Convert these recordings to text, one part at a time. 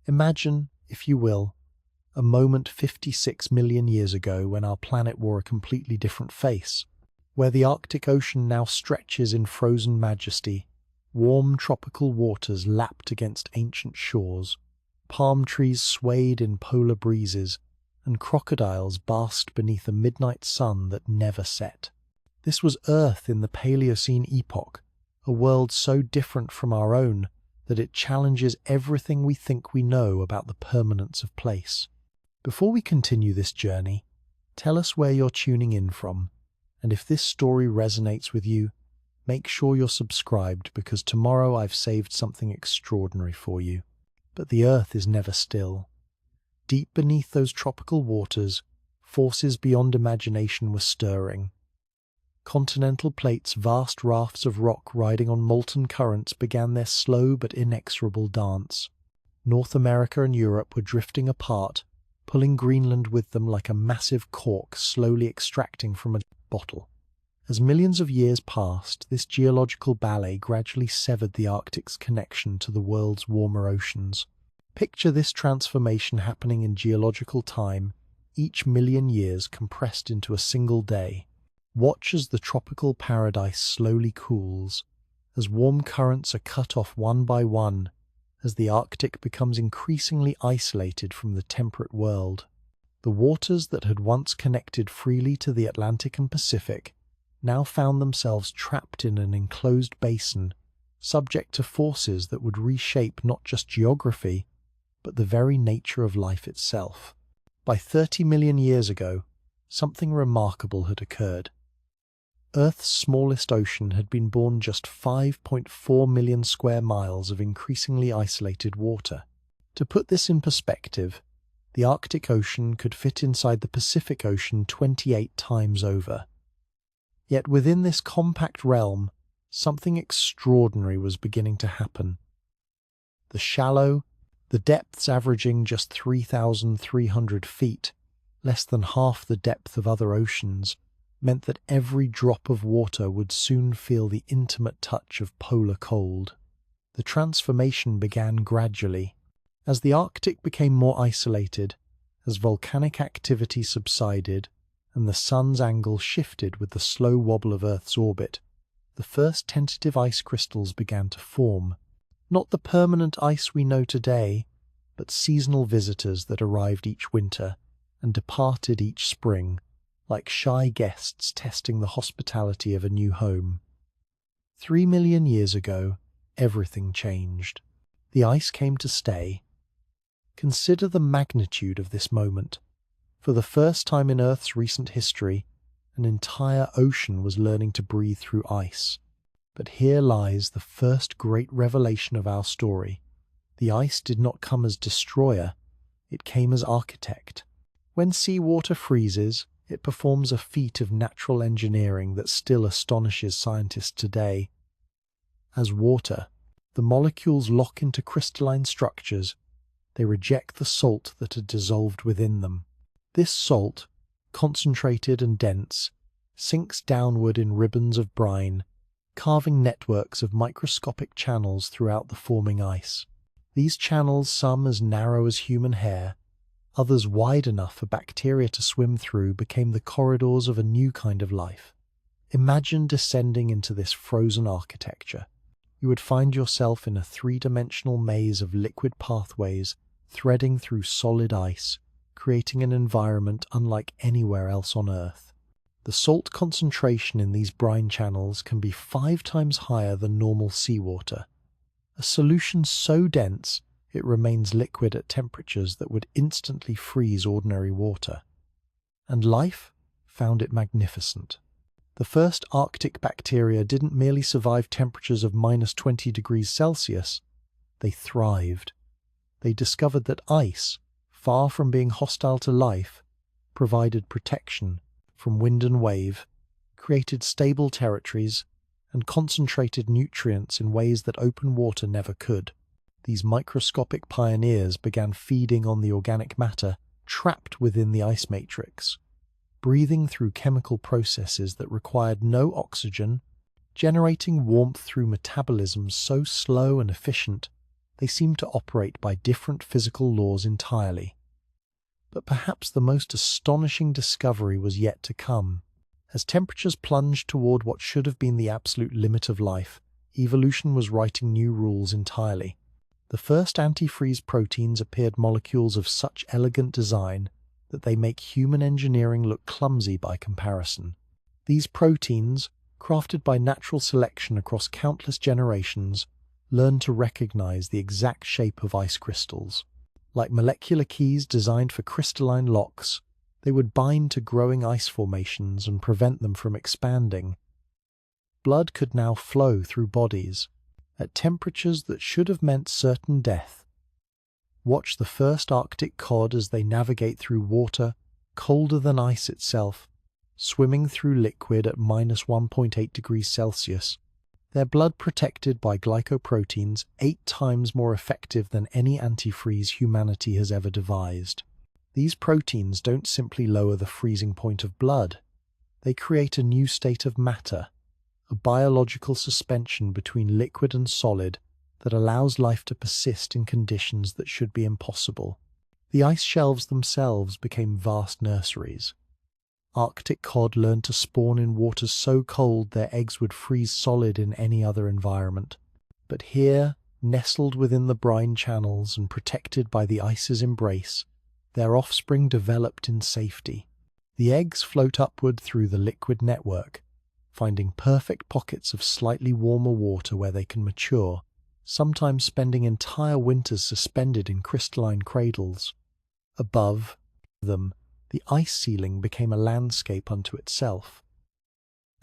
Imagine, if you will, a moment 56 million years ago when our planet wore a completely different face, where the Arctic Ocean now stretches in frozen majesty, warm tropical waters lapped against ancient shores, palm trees swayed in polar breezes, and crocodiles basked beneath a midnight sun that never set. This was Earth in the Paleocene epoch, a world so different from our own that it challenges everything we think we know about the permanence of place. Before we continue this journey, tell us where you're tuning in from, and if this story resonates with you, make sure you're subscribed because tomorrow I've saved something extraordinary for you. But the Earth is never still. Deep beneath those tropical waters, forces beyond imagination were stirring. Continental plates, vast rafts of rock riding on molten currents, began their slow but inexorable dance. North America and Europe were drifting apart, pulling Greenland with them like a massive cork slowly extracting from a bottle. As millions of years passed, this geological ballet gradually severed the Arctic's connection to the world's warmer oceans. Picture this transformation happening in geological time, each million years compressed into a single day. Watch as the tropical paradise slowly cools, as warm currents are cut off one by one, as the Arctic becomes increasingly isolated from the temperate world. The waters that had once connected freely to the Atlantic and Pacific now found themselves trapped in an enclosed basin, subject to forces that would reshape not just geography, but the very nature of life itself. By 30 million years ago, something remarkable had occurred. Earth's smallest ocean had been born just 5.4 million square miles of increasingly isolated water. To put this in perspective, the Arctic Ocean could fit inside the Pacific Ocean 28 times over. Yet within this compact realm, something extraordinary was beginning to happen. The depths averaging just 3,300 feet, less than half the depth of other oceans, meant that every drop of water would soon feel the intimate touch of polar cold. The transformation began gradually. As the Arctic became more isolated, as volcanic activity subsided, and the sun's angle shifted with the slow wobble of Earth's orbit, the first tentative ice crystals began to form. Not the permanent ice we know today, but seasonal visitors that arrived each winter and departed each spring, like shy guests testing the hospitality of a new home. 3 million years ago, everything changed. The ice came to stay. Consider the magnitude of this moment. For the first time in Earth's recent history, an entire ocean was learning to breathe through ice. But here lies the first great revelation of our story. The ice did not come as destroyer, it came as architect. When seawater freezes, it performs a feat of natural engineering that still astonishes scientists today. As water, the molecules lock into crystalline structures. They reject the salt that had dissolved within them. This salt, concentrated and dense, sinks downward in ribbons of brine, carving networks of microscopic channels throughout the forming ice. These channels, some as narrow as human hair, others wide enough for bacteria to swim through, became the corridors of a new kind of life. Imagine descending into this frozen architecture. You would find yourself in a three-dimensional maze of liquid pathways threading through solid ice, creating an environment unlike anywhere else on Earth. The salt concentration in these brine channels can be 5 times higher than normal seawater, a solution so dense it remains liquid at temperatures that would instantly freeze ordinary water. And life found it magnificent. The first Arctic bacteria didn't merely survive temperatures of -20 degrees Celsius, they thrived. They discovered that ice, far from being hostile to life, provided protection from wind and wave, created stable territories, and concentrated nutrients in ways that open water never could. These microscopic pioneers began feeding on the organic matter trapped within the ice matrix, breathing through chemical processes that required no oxygen, generating warmth through metabolisms so slow and efficient they seemed to operate by different physical laws entirely. But perhaps the most astonishing discovery was yet to come. As temperatures plunged toward what should have been the absolute limit of life, evolution was writing new rules entirely. The first antifreeze proteins appeared molecules of such elegant design that they make human engineering look clumsy by comparison. These proteins, crafted by natural selection across countless generations, learned to recognize the exact shape of ice crystals. Like molecular keys designed for crystalline locks, they would bind to growing ice formations and prevent them from expanding. Blood could now flow through bodies, at temperatures that should have meant certain death. Watch the first Arctic cod as they navigate through water colder than ice itself, swimming through liquid at -1.8 degrees Celsius. Their blood protected by glycoproteins 8 times more effective than any antifreeze humanity has ever devised. These proteins don't simply lower the freezing point of blood. They create a new state of matter, a biological suspension between liquid and solid that allows life to persist in conditions that should be impossible. The ice shelves themselves became vast nurseries. Arctic cod learned to spawn in waters so cold their eggs would freeze solid in any other environment. But here, nestled within the brine channels and protected by the ice's embrace, their offspring developed in safety. The eggs float upward through the liquid network, finding perfect pockets of slightly warmer water where they can mature, sometimes spending entire winters suspended in crystalline cradles. Above them, the ice ceiling became a landscape unto itself.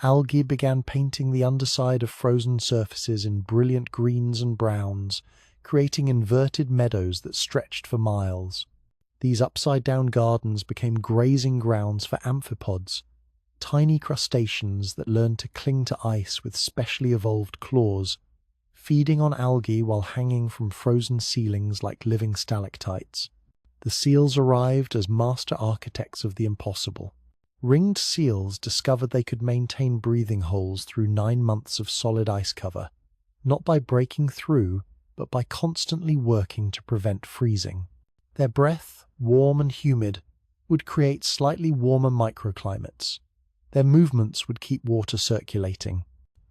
Algae began painting the underside of frozen surfaces in brilliant greens and browns, creating inverted meadows that stretched for miles. These upside-down gardens became grazing grounds for amphipods, tiny crustaceans that learned to cling to ice with specially evolved claws, feeding on algae while hanging from frozen ceilings like living stalactites. The seals arrived as master architects of the impossible. Ringed seals discovered they could maintain breathing holes through 9 months of solid ice cover, not by breaking through, but by constantly working to prevent freezing. Their breath, warm and humid, would create slightly warmer microclimates. Their movements would keep water circulating.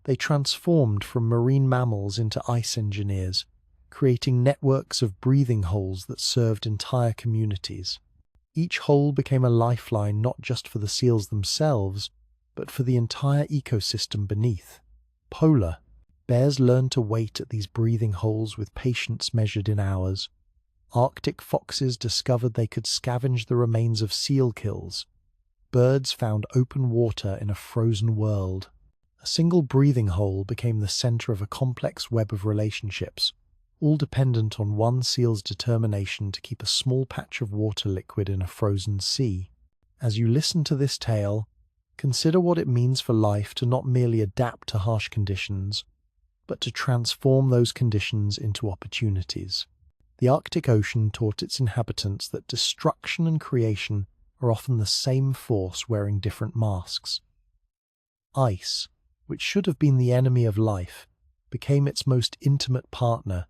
They transformed from marine mammals into ice engineers, creating networks of breathing holes that served entire communities. Each hole became a lifeline not just for the seals themselves, but for the entire ecosystem beneath. Polar bears learned to wait at these breathing holes with patience measured in hours. Arctic foxes discovered they could scavenge the remains of seal kills. Birds found open water in a frozen world. A single breathing hole became the center of a complex web of relationships, all dependent on one seal's determination to keep a small patch of water liquid in a frozen sea. As you listen to this tale, consider what it means for life to not merely adapt to harsh conditions, but to transform those conditions into opportunities. The Arctic Ocean taught its inhabitants that destruction and creation are often the same force wearing different masks. Ice, which should have been the enemy of life, became its most intimate partner.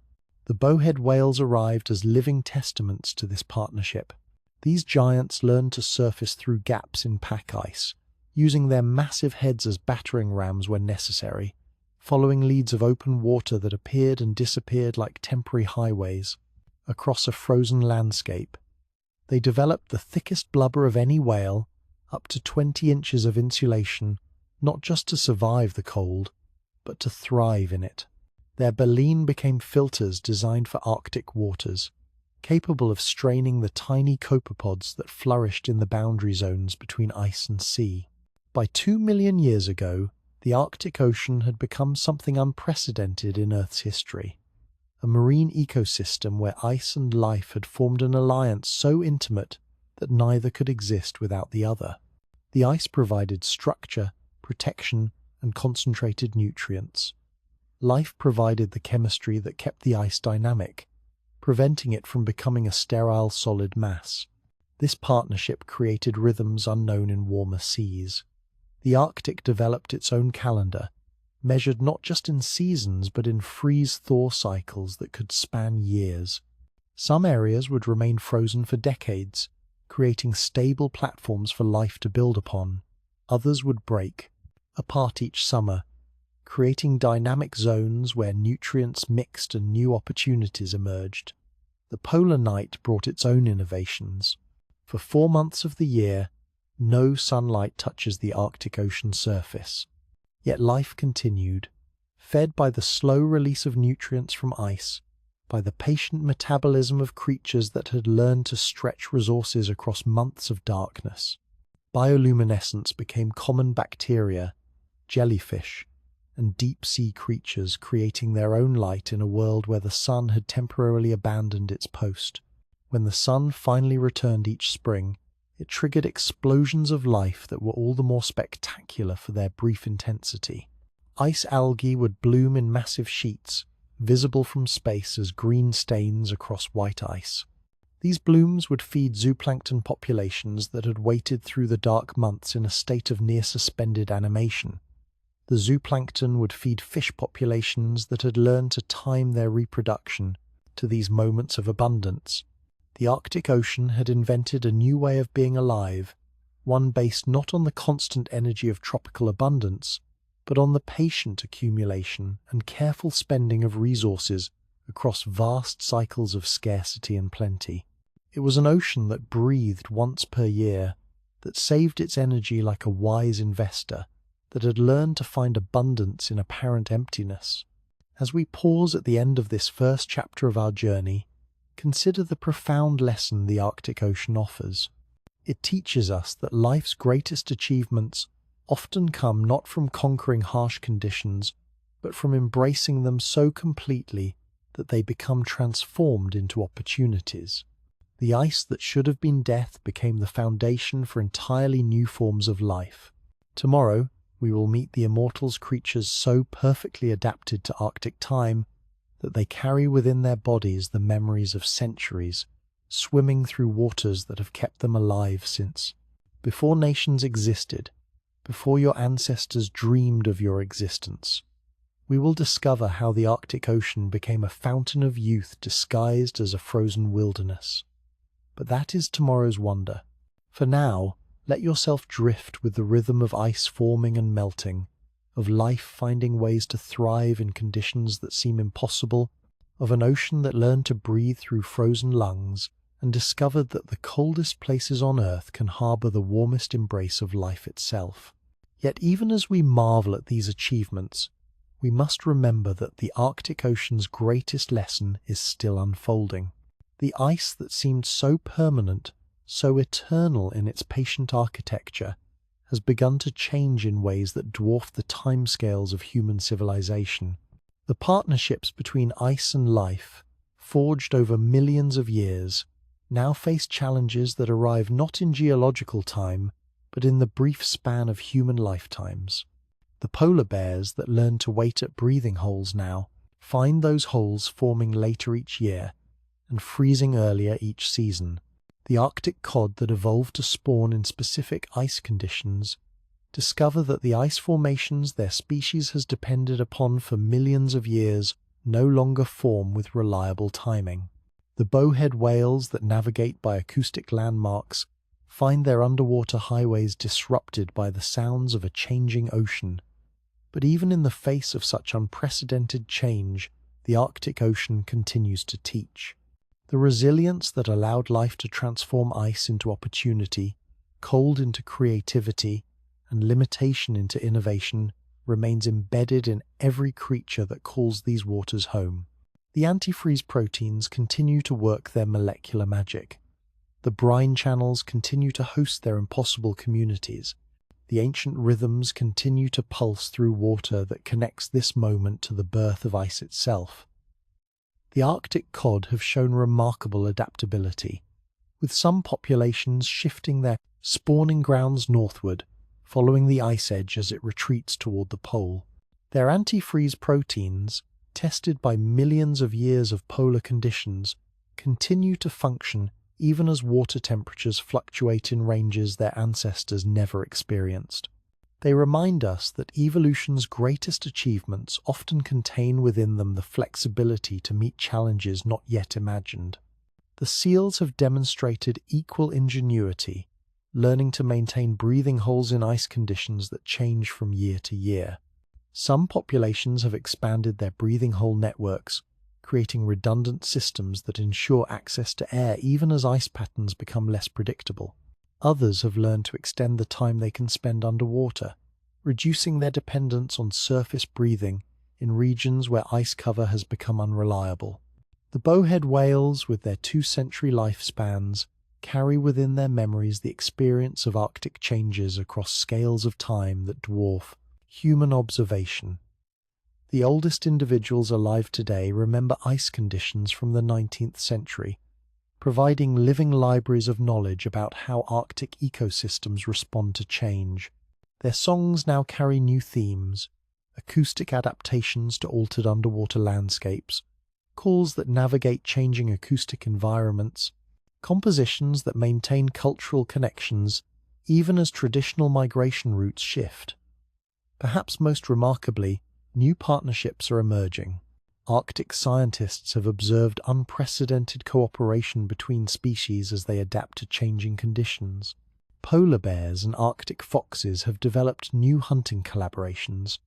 The bowhead whales arrived as living testaments to this partnership. These giants learned to surface through gaps in pack ice, using their massive heads as battering rams when necessary, following leads of open water that appeared and disappeared like temporary highways across a frozen landscape. They developed the thickest blubber of any whale, up to 20 inches of insulation, not just to survive the cold, but to thrive in it. Their baleen became filters designed for Arctic waters, capable of straining the tiny copepods that flourished in the boundary zones between ice and sea. By 2 million years ago, the Arctic Ocean had become something unprecedented in Earth's history, a marine ecosystem where ice and life had formed an alliance so intimate that neither could exist without the other. The ice provided structure, protection, and concentrated nutrients. Life provided the chemistry that kept the ice dynamic, preventing it from becoming a sterile solid mass. This partnership created rhythms unknown in warmer seas. The Arctic developed its own calendar, measured not just in seasons but in freeze-thaw cycles that could span years. Some areas would remain frozen for decades, creating stable platforms for life to build upon. Others would break apart each summer, creating dynamic zones where nutrients mixed and new opportunities emerged. The polar night brought its own innovations. For 4 months of the year, no sunlight touches the Arctic Ocean surface. Yet life continued, fed by the slow release of nutrients from ice, by the patient metabolism of creatures that had learned to stretch resources across months of darkness. Bioluminescence became common bacteria, jellyfish, and deep-sea creatures creating their own light in a world where the sun had temporarily abandoned its post. When the sun finally returned each spring, it triggered explosions of life that were all the more spectacular for their brief intensity. Ice algae would bloom in massive sheets, visible from space as green stains across white ice. These blooms would feed zooplankton populations that had waited through the dark months in a state of near-suspended animation. The zooplankton would feed fish populations that had learned to time their reproduction to these moments of abundance. The Arctic Ocean had invented a new way of being alive, one based not on the constant energy of tropical abundance, but on the patient accumulation and careful spending of resources across vast cycles of scarcity and plenty. It was an ocean that breathed once per year, that saved its energy like a wise investor, that had learned to find abundance in apparent emptiness. As we pause at the end of this first chapter of our journey, consider the profound lesson the Arctic Ocean offers. It teaches us that life's greatest achievements often come not from conquering harsh conditions, but from embracing them so completely that they become transformed into opportunities. The ice that should have been death became the foundation for entirely new forms of life. Tomorrow, we will meet the immortals creatures so perfectly adapted to Arctic time that they carry within their bodies the memories of centuries, swimming through waters that have kept them alive since. Before nations existed, before your ancestors dreamed of your existence, we will discover how the Arctic Ocean became a fountain of youth disguised as a frozen wilderness. But that is tomorrow's wonder. For now, let yourself drift with the rhythm of ice forming and melting, of life finding ways to thrive in conditions that seem impossible, of an ocean that learned to breathe through frozen lungs and discovered that the coldest places on Earth can harbour the warmest embrace of life itself. Yet even as we marvel at these achievements, we must remember that the Arctic Ocean's greatest lesson is still unfolding. The ice that seemed so permanent, so eternal in its patient architecture, has begun to change in ways that dwarf the timescales of human civilization. The partnerships between ice and life, forged over millions of years, now face challenges that arrive not in geological time, but in the brief span of human lifetimes. The polar bears that learn to wait at breathing holes now find those holes forming later each year and freezing earlier each season. The Arctic cod that evolved to spawn in specific ice conditions discover that the ice formations their species has depended upon for millions of years no longer form with reliable timing. The bowhead whales that navigate by acoustic landmarks find their underwater highways disrupted by the sounds of a changing ocean. But even in the face of such unprecedented change, the Arctic Ocean continues to teach. The resilience that allowed life to transform ice into opportunity, cold into creativity, and limitation into innovation remains embedded in every creature that calls these waters home. The antifreeze proteins continue to work their molecular magic. The brine channels continue to host their impossible communities. The ancient rhythms continue to pulse through water that connects this moment to the birth of ice itself. The Arctic cod have shown remarkable adaptability, with some populations shifting their spawning grounds northward, following the ice edge as it retreats toward the pole. Their antifreeze proteins, tested by millions of years of polar conditions, continue to function even as water temperatures fluctuate in ranges their ancestors never experienced. They remind us that evolution's greatest achievements often contain within them the flexibility to meet challenges not yet imagined. The seals have demonstrated equal ingenuity, learning to maintain breathing holes in ice conditions that change from year to year. Some populations have expanded their breathing hole networks, creating redundant systems that ensure access to air even as ice patterns become less predictable. Others have learned to extend the time they can spend underwater, reducing their dependence on surface breathing in regions where ice cover has become unreliable. The bowhead whales, with their 2-century lifespans, carry within their memories the experience of Arctic changes across scales of time that dwarf human observation. The oldest individuals alive today remember ice conditions from the 19th century, providing living libraries of knowledge about how Arctic ecosystems respond to change. Their songs now carry new themes: acoustic adaptations to altered underwater landscapes, calls that navigate changing acoustic environments, compositions that maintain cultural connections even as traditional migration routes shift. Perhaps most remarkably, new partnerships are emerging. Arctic scientists have observed unprecedented cooperation between species as they adapt to changing conditions. Polar bears and Arctic foxes have developed new hunting collaborations,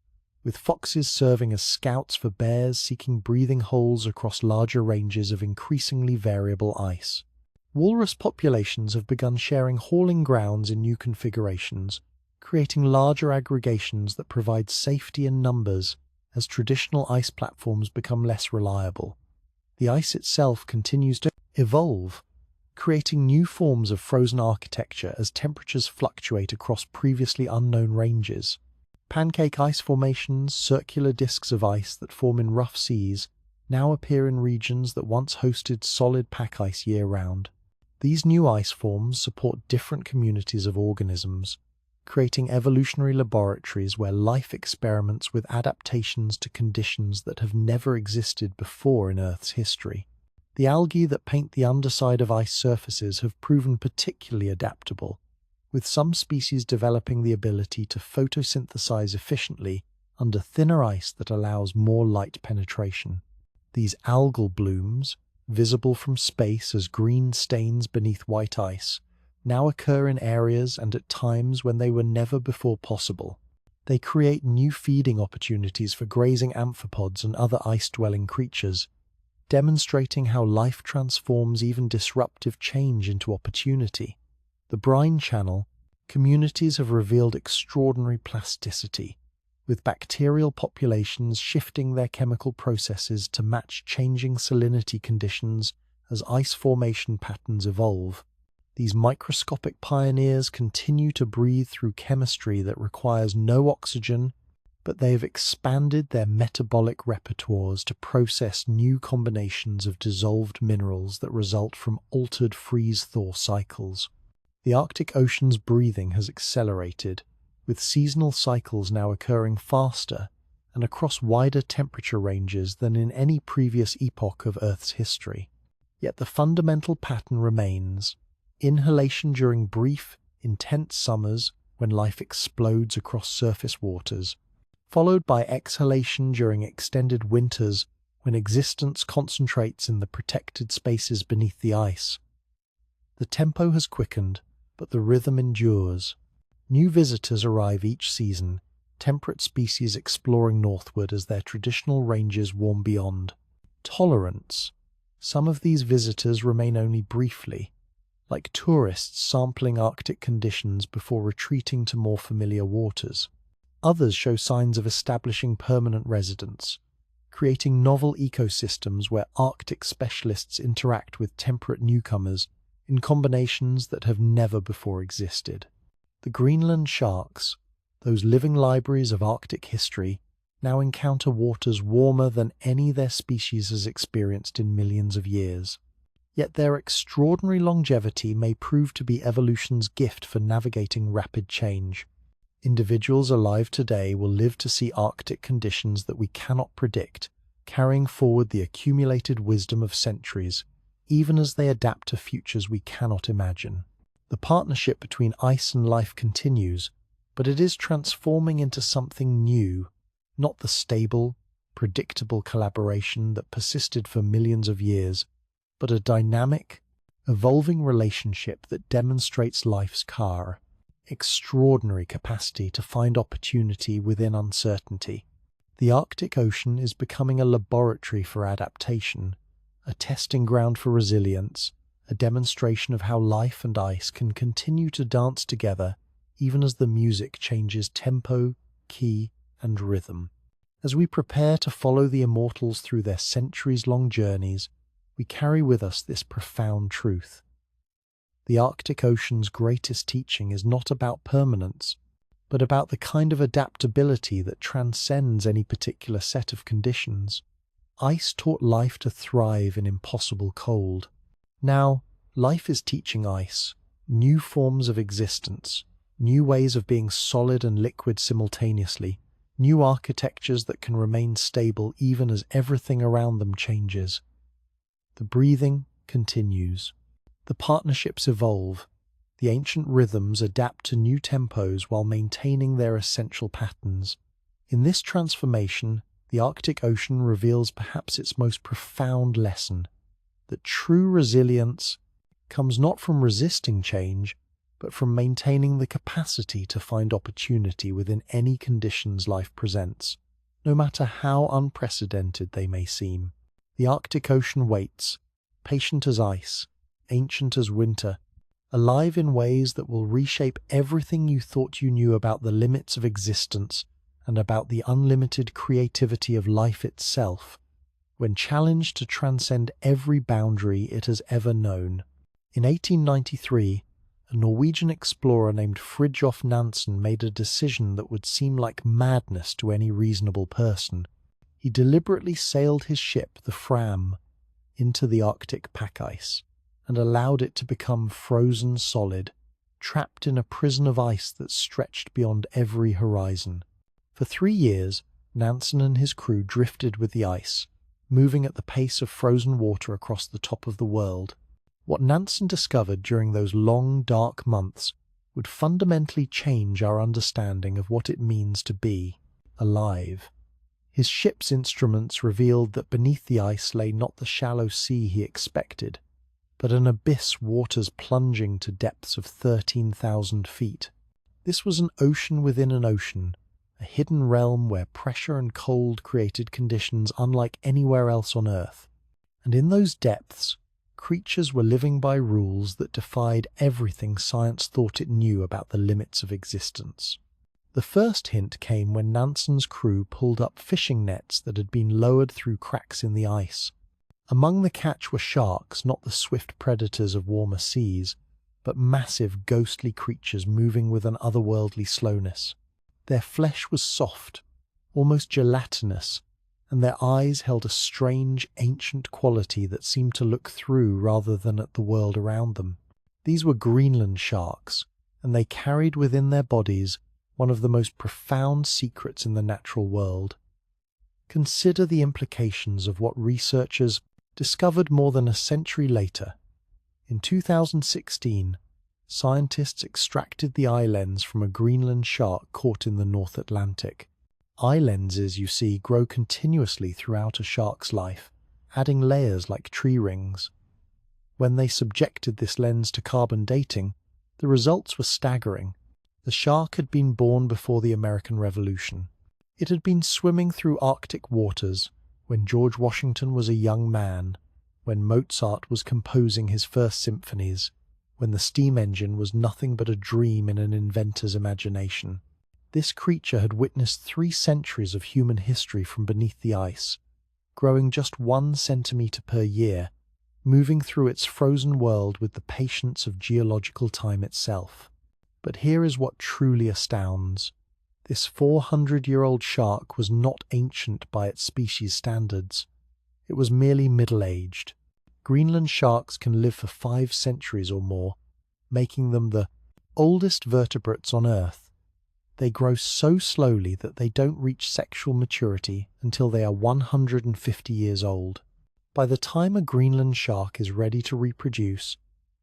with foxes serving as scouts for bears seeking breathing holes across larger ranges of increasingly variable ice. Walrus populations have begun sharing hauling grounds in new configurations, creating larger aggregations that provide safety in numbers as traditional ice platforms become less reliable. The ice itself continues to evolve, creating new forms of frozen architecture as temperatures fluctuate across previously unknown ranges. Pancake ice formations, circular disks of ice that form in rough seas, now appear in regions that once hosted solid pack ice year-round. These new ice forms support different communities of organisms, creating evolutionary laboratories where life experiments with adaptations to conditions that have never existed before in Earth's history. The algae that paint the underside of ice surfaces have proven particularly adaptable, with some species developing the ability to photosynthesize efficiently under thinner ice that allows more light penetration. These algal blooms, visible from space as green stains beneath white ice, now occur in areas and at times when they were never before possible. They create new feeding opportunities for grazing amphipods and other ice-dwelling creatures, demonstrating how life transforms even disruptive change into opportunity. The brine channel, communities have revealed extraordinary plasticity, with bacterial populations shifting their chemical processes to match changing salinity conditions as ice formation patterns evolve. These microscopic pioneers continue to breathe through chemistry that requires no oxygen, but they have expanded their metabolic repertoires to process new combinations of dissolved minerals that result from altered freeze-thaw cycles. The Arctic Ocean's breathing has accelerated, with seasonal cycles now occurring faster and across wider temperature ranges than in any previous epoch of Earth's history. Yet the fundamental pattern remains: inhalation during brief, intense summers when life explodes across surface waters, followed by exhalation during extended winters when existence concentrates in the protected spaces beneath the ice. The tempo has quickened, but the rhythm endures. New visitors arrive each season, temperate species exploring northward as their traditional ranges warm beyond. Tolerance. Some of these visitors remain only briefly, like tourists sampling Arctic conditions before retreating to more familiar waters. Others show signs of establishing permanent residence, creating novel ecosystems where Arctic specialists interact with temperate newcomers in combinations that have never before existed. The Greenland sharks, those living libraries of Arctic history, now encounter waters warmer than any their species has experienced in millions of years. Yet their extraordinary longevity may prove to be evolution's gift for navigating rapid change. Individuals alive today will live to see Arctic conditions that we cannot predict, carrying forward the accumulated wisdom of centuries, even as they adapt to futures we cannot imagine. The partnership between ice and life continues, but it is transforming into something new, not the stable, predictable collaboration that persisted for millions of years, but a dynamic, evolving relationship that demonstrates life's extraordinary capacity to find opportunity within uncertainty. The Arctic Ocean is becoming a laboratory for adaptation, a testing ground for resilience, a demonstration of how life and ice can continue to dance together even as the music changes tempo, key, and rhythm. As we prepare to follow the immortals through their centuries-long journeys, we carry with us this profound truth. The Arctic Ocean's greatest teaching is not about permanence, but about the kind of adaptability that transcends any particular set of conditions. Ice taught life to thrive in impossible cold. Now, life is teaching ice new forms of existence, new ways of being solid and liquid simultaneously, new architectures that can remain stable even as everything around them changes. The breathing continues. The partnerships evolve. The ancient rhythms adapt to new tempos while maintaining their essential patterns. In this transformation, the Arctic Ocean reveals perhaps its most profound lesson, that true resilience comes not from resisting change, but from maintaining the capacity to find opportunity within any conditions life presents, no matter how unprecedented they may seem. The Arctic Ocean waits, patient as ice, ancient as winter, alive in ways that will reshape everything you thought you knew about the limits of existence and about the unlimited creativity of life itself, when challenged to transcend every boundary it has ever known. In 1893, a Norwegian explorer named Fridtjof Nansen made a decision that would seem like madness to any reasonable person. He deliberately sailed his ship, the Fram, into the Arctic pack ice, and allowed it to become frozen solid, trapped in a prison of ice that stretched beyond every horizon. For 3 years, Nansen and his crew drifted with the ice, moving at the pace of frozen water across the top of the world. What Nansen discovered during those long, dark months would fundamentally change our understanding of what it means to be alive. His ship's instruments revealed that beneath the ice lay not the shallow sea he expected, but an abyss waters plunging to depths of 13,000 feet. This was an ocean within an ocean, a hidden realm where pressure and cold created conditions unlike anywhere else on Earth. And in those depths, creatures were living by rules that defied everything science thought it knew about the limits of existence. The first hint came when Nansen's crew pulled up fishing nets that had been lowered through cracks in the ice. Among the catch were sharks, not the swift predators of warmer seas, but massive ghostly creatures moving with an otherworldly slowness. Their flesh was soft, almost gelatinous, and their eyes held a strange, ancient quality that seemed to look through rather than at the world around them. These were Greenland sharks, and they carried within their bodies one of the most profound secrets in the natural world. Consider the implications of what researchers discovered more than a century later. In 2016, scientists extracted the eye lens from a Greenland shark caught in the North Atlantic. Eye lenses, you see, grow continuously throughout a shark's life, adding layers like tree rings. When they subjected this lens to carbon dating, the results were staggering. The shark had been born before the American Revolution. It had been swimming through Arctic waters when George Washington was a young man, when Mozart was composing his first symphonies, when the steam engine was nothing but a dream in an inventor's imagination. This creature had witnessed 3 centuries of human history from beneath the ice, growing just 1 centimeter per year, moving through its frozen world with the patience of geological time itself. But here is what truly astounds. This 400-year-old shark was not ancient by its species standards. It was merely middle-aged. Greenland sharks can live for 5 centuries or more, making them the oldest vertebrates on Earth. They grow so slowly that they don't reach sexual maturity until they are 150 years old. By the time a Greenland shark is ready to reproduce,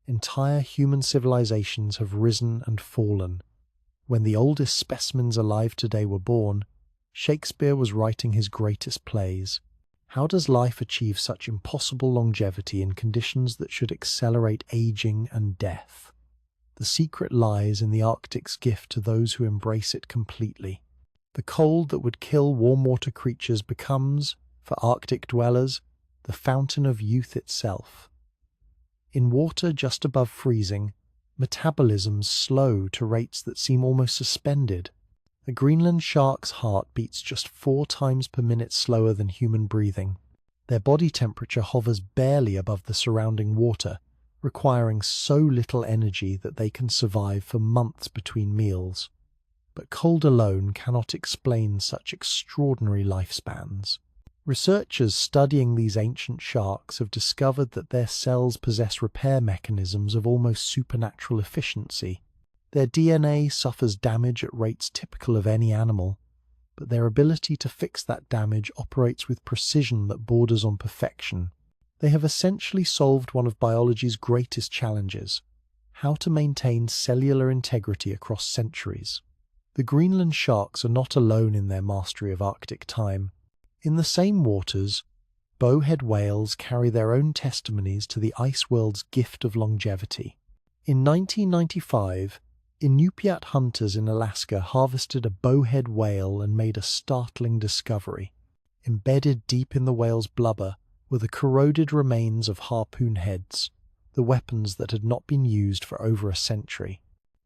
entire human civilizations have risen and fallen. When the oldest specimens alive today were born, Shakespeare was writing his greatest plays. How does life achieve such impossible longevity in conditions that should accelerate aging and death? The secret lies in the Arctic's gift to those who embrace it completely. The cold that would kill warm water creatures becomes, for Arctic dwellers, the fountain of youth itself. In water just above freezing, metabolisms slow to rates that seem almost suspended. A Greenland shark's heart beats just 4 times per minute slower than human breathing. Their body temperature hovers barely above the surrounding water, requiring so little energy that they can survive for months between meals. But cold alone cannot explain such extraordinary lifespans. Researchers studying these ancient sharks have discovered that their cells possess repair mechanisms of almost supernatural efficiency. Their DNA suffers damage at rates typical of any animal, but their ability to fix that damage operates with precision that borders on perfection. They have essentially solved one of biology's greatest challenges: how to maintain cellular integrity across centuries. The Greenland sharks are not alone in their mastery of Arctic time. In the same waters, bowhead whales carry their own testimonies to the ice world's gift of longevity. In 1995, Inupiat hunters in Alaska harvested a bowhead whale and made a startling discovery. Embedded deep in the whale's blubber were the corroded remains of harpoon heads, the weapons that had not been used for over a century.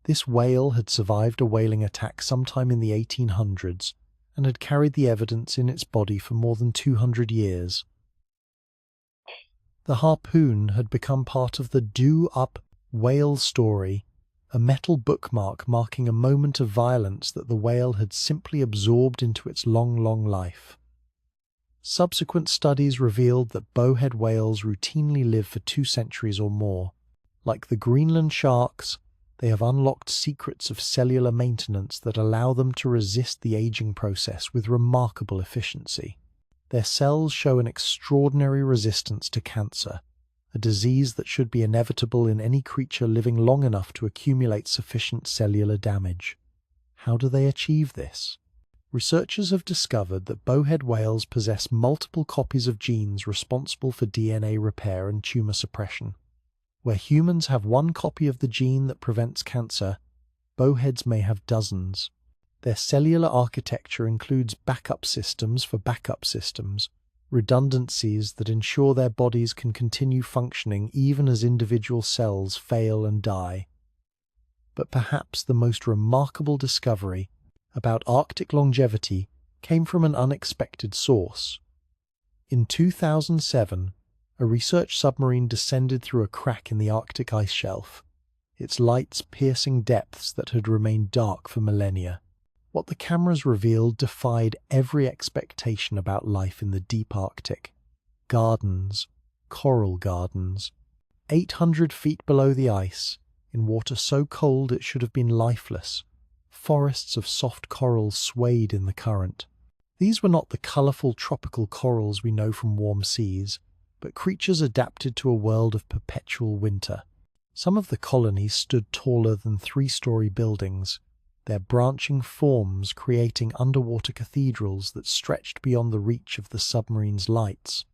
This whale had survived a whaling attack sometime in the 1800s and had carried the evidence in its body for more than 200 years. The harpoon had become part of the Do-Up whale story, a metal bookmark marking a moment of violence that the whale had simply absorbed into its long life. Subsequent studies revealed that bowhead whales routinely live for 2 centuries or more. Like the Greenland sharks, they have unlocked secrets of cellular maintenance that allow them to resist the aging process with remarkable efficiency. Their cells show an extraordinary resistance to cancer, a disease that should be inevitable in any creature living long enough to accumulate sufficient cellular damage. How do they achieve this? Researchers have discovered that bowhead whales possess multiple copies of genes responsible for DNA repair and tumor suppression. Where humans have one copy of the gene that prevents cancer, bowheads may have dozens. Their cellular architecture includes backup systems for backup systems, redundancies that ensure their bodies can continue functioning even as individual cells fail and die. But perhaps the most remarkable discovery about Arctic longevity came from an unexpected source. In 2007, a research submarine descended through a crack in the Arctic ice shelf, its lights piercing depths that had remained dark for millennia. What the cameras revealed defied every expectation about life in the deep Arctic. Gardens, coral gardens, 800 feet below the ice, in water so cold it should have been lifeless. Forests of soft corals swayed in the current. These were not the colourful tropical corals we know from warm seas, but creatures adapted to a world of perpetual winter. Some of the colonies stood taller than 3-story buildings, their branching forms creating underwater cathedrals that stretched beyond the reach of the submarine's lights.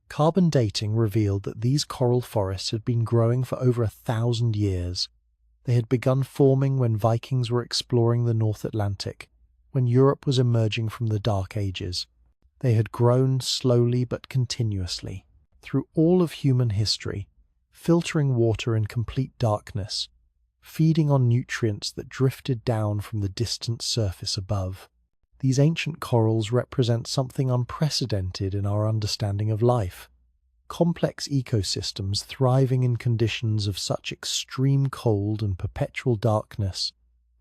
Carbon dating revealed that these coral forests had been growing for over 1,000 years. They had begun forming when Vikings were exploring the North Atlantic, when Europe was emerging from the Dark Ages. They had grown slowly but continuously, through all of human history, filtering water in complete darkness, feeding on nutrients that drifted down from the distant surface above. These ancient corals represent something unprecedented in our understanding of life. Complex ecosystems thriving in conditions of such extreme cold and perpetual darkness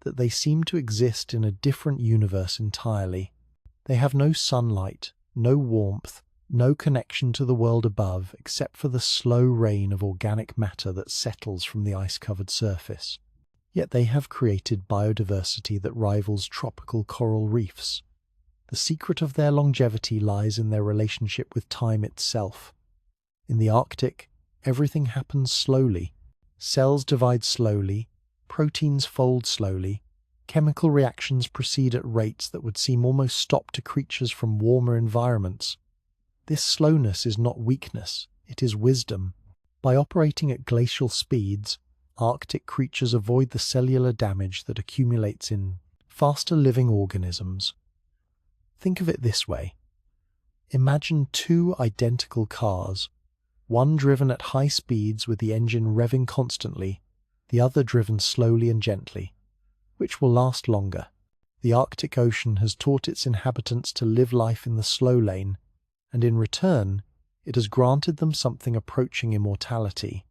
that they seem to exist in a different universe entirely. They have no sunlight, no warmth, no connection to the world above except for the slow rain of organic matter that settles from the ice-covered surface. Yet they have created biodiversity that rivals tropical coral reefs. The secret of their longevity lies in their relationship with time itself. In the Arctic, everything happens slowly. Cells divide slowly, proteins fold slowly, Chemical reactions proceed at rates that would seem almost stopped to creatures from warmer environments. This slowness is not weakness, it is wisdom. By operating at glacial speeds, Arctic creatures avoid the cellular damage that accumulates in faster living organisms. Think of it this way. Imagine two identical cars, one driven at high speeds with the engine revving constantly, the other driven slowly and gently. Which will last longer? The Arctic Ocean has taught its inhabitants to live life in the slow lane, and in return, it has granted them something approaching immortality.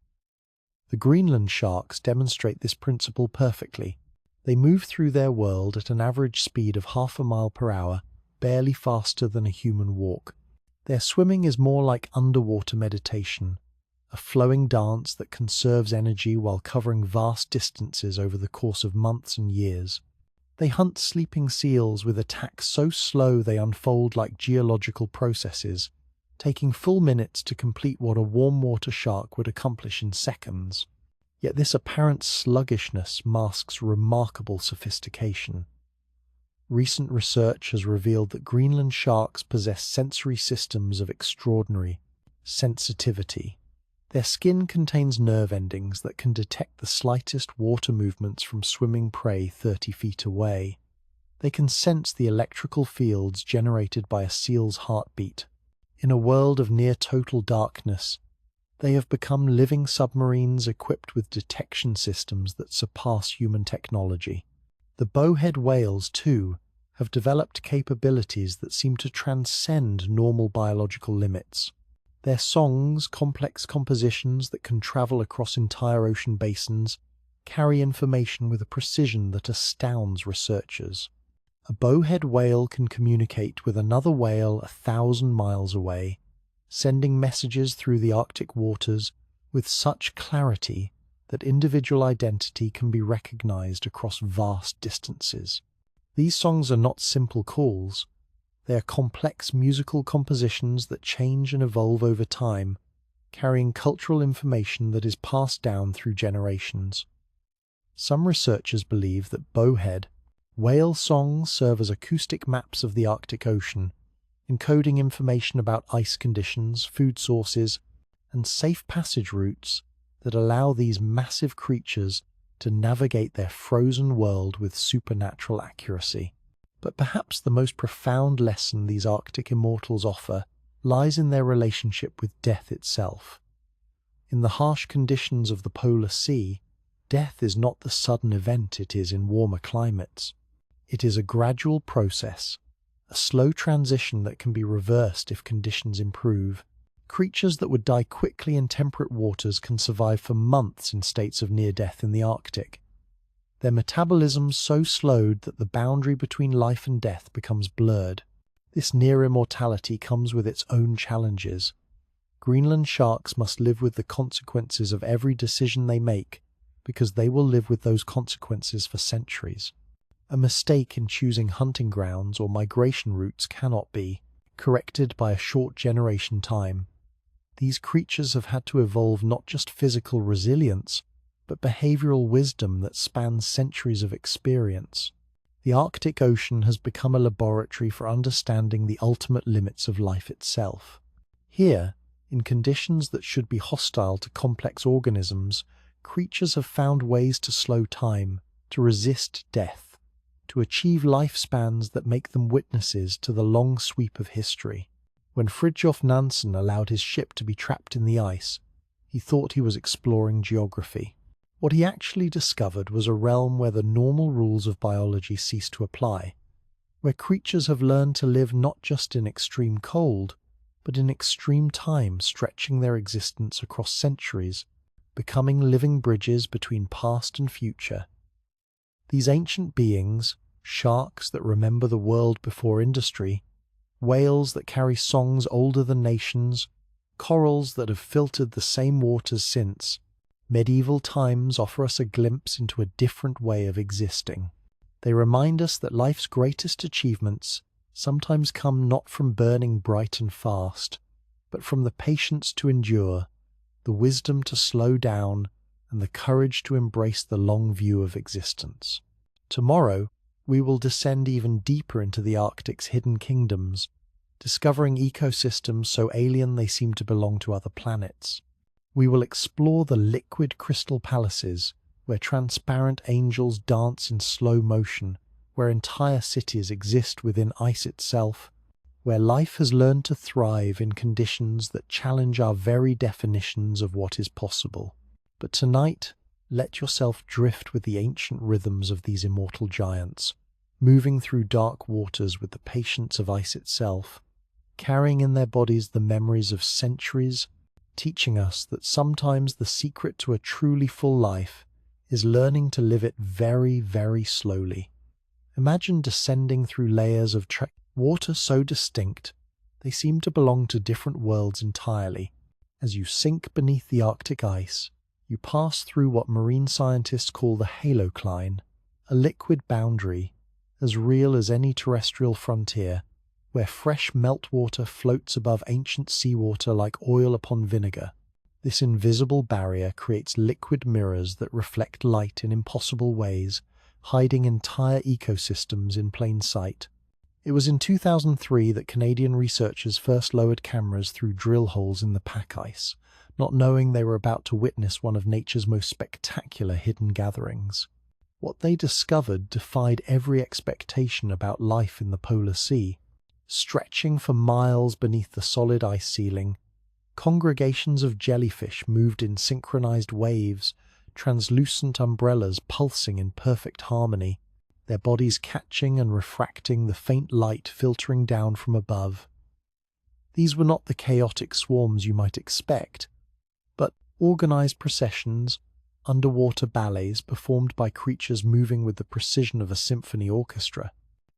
The Greenland sharks demonstrate this principle perfectly. They move through their world at an average speed of half a mile per hour, barely faster than a human walk. Their swimming is more like underwater meditation, a flowing dance that conserves energy while covering vast distances over the course of months and years. They hunt sleeping seals with attacks so slow they unfold like geological processes, taking full minutes to complete what a warm water shark would accomplish in seconds. Yet this apparent sluggishness masks remarkable sophistication. Recent research has revealed that Greenland sharks possess sensory systems of extraordinary sensitivity. Their skin contains nerve endings that can detect the slightest water movements from swimming prey 30 feet away. They can sense the electrical fields generated by a seal's heartbeat. In a world of near-total darkness, they have become living submarines equipped with detection systems that surpass human technology. The bowhead whales, too, have developed capabilities that seem to transcend normal biological limits. Their songs, complex compositions that can travel across entire ocean basins, carry information with a precision that astounds researchers. A bowhead whale can communicate with another whale 1,000 miles away, sending messages through the Arctic waters with such clarity that individual identity can be recognized across vast distances. These songs are not simple calls. They are complex musical compositions that change and evolve over time, carrying cultural information that is passed down through generations. Some researchers believe that bowhead whale songs serve as acoustic maps of the Arctic Ocean, encoding information about ice conditions, food sources, and safe passage routes that allow these massive creatures to navigate their frozen world with supernatural accuracy. But perhaps the most profound lesson these Arctic immortals offer lies in their relationship with death itself. In the harsh conditions of the polar sea, death is not the sudden event it is in warmer climates. It is a gradual process, a slow transition that can be reversed if conditions improve. Creatures that would die quickly in temperate waters can survive for months in states of near death in the Arctic. Their metabolism so slowed that the boundary between life and death becomes blurred. This near immortality comes with its own challenges. Greenland sharks must live with the consequences of every decision they make, because they will live with those consequences for centuries. A mistake in choosing hunting grounds or migration routes cannot be corrected by a short generation time. These creatures have had to evolve not just physical resilience, but behavioral wisdom that spans centuries of experience. The Arctic Ocean has become a laboratory for understanding the ultimate limits of life itself. Here, in conditions that should be hostile to complex organisms, creatures have found ways to slow time, to resist death, to achieve lifespans that make them witnesses to the long sweep of history. When Fridtjof Nansen allowed his ship to be trapped in the ice, he thought he was exploring geography. What he actually discovered was a realm where the normal rules of biology cease to apply, where creatures have learned to live not just in extreme cold, but in extreme time, stretching their existence across centuries, becoming living bridges between past and future. These ancient beings, sharks that remember the world before industry, whales that carry songs older than nations, corals that have filtered the same waters since, medieval times offer us a glimpse into a different way of existing. They remind us that life's greatest achievements sometimes come not from burning bright and fast, but from the patience to endure, the wisdom to slow down, and the courage to embrace the long view of existence. Tomorrow, we will descend even deeper into the Arctic's hidden kingdoms, discovering ecosystems so alien they seem to belong to other planets. We will explore the liquid crystal palaces, where transparent angels dance in slow motion, where entire cities exist within ice itself, where life has learned to thrive in conditions that challenge our very definitions of what is possible. But tonight, let yourself drift with the ancient rhythms of these immortal giants, moving through dark waters with the patience of ice itself, carrying in their bodies the memories of centuries, teaching us that sometimes the secret to a truly full life is learning to live it very, very slowly. Imagine descending through layers of water so distinct they seem to belong to different worlds entirely. As you sink beneath the Arctic ice, you pass through what marine scientists call the halocline, a liquid boundary as real as any terrestrial frontier, where fresh meltwater floats above ancient seawater like oil upon vinegar. This invisible barrier creates liquid mirrors that reflect light in impossible ways, hiding entire ecosystems in plain sight. It was in 2003 that Canadian researchers first lowered cameras through drill holes in the pack ice, not knowing they were about to witness one of nature's most spectacular hidden gatherings. What they discovered defied every expectation about life in the polar sea. Stretching for miles beneath the solid ice ceiling, congregations of jellyfish moved in synchronized waves, translucent umbrellas pulsing in perfect harmony, their bodies catching and refracting the faint light filtering down from above. These were not the chaotic swarms you might expect, but organized processions, underwater ballets performed by creatures moving with the precision of a symphony orchestra.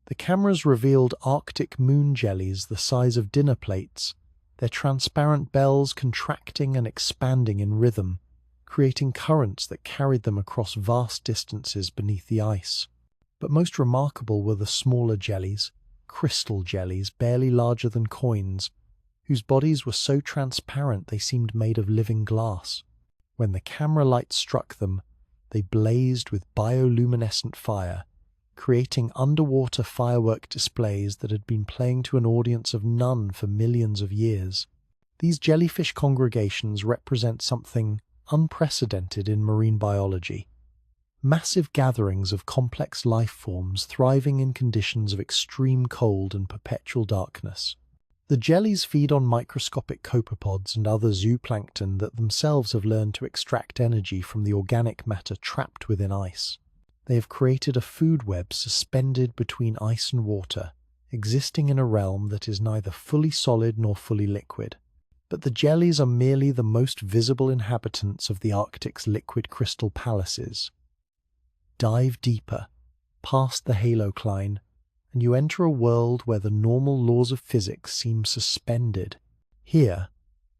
The cameras revealed Arctic moon jellies the size of dinner plates, their transparent bells contracting and expanding in rhythm, creating currents that carried them across vast distances beneath the ice. But most remarkable were the smaller jellies, crystal jellies barely larger than coins, whose bodies were so transparent they seemed made of living glass. When the camera light struck them, they blazed with bioluminescent fire, creating underwater firework displays that had been playing to an audience of none for millions of years. These jellyfish congregations represent something unprecedented in marine biology. Massive gatherings of complex life forms thriving in conditions of extreme cold and perpetual darkness. The jellies feed on microscopic copepods and other zooplankton that themselves have learned to extract energy from the organic matter trapped within ice. They have created a food web suspended between ice and water, existing in a realm that is neither fully solid nor fully liquid. But the jellies are merely the most visible inhabitants of the Arctic's liquid crystal palaces. Dive deeper, past the halocline, and you enter a world where the normal laws of physics seem suspended. Here,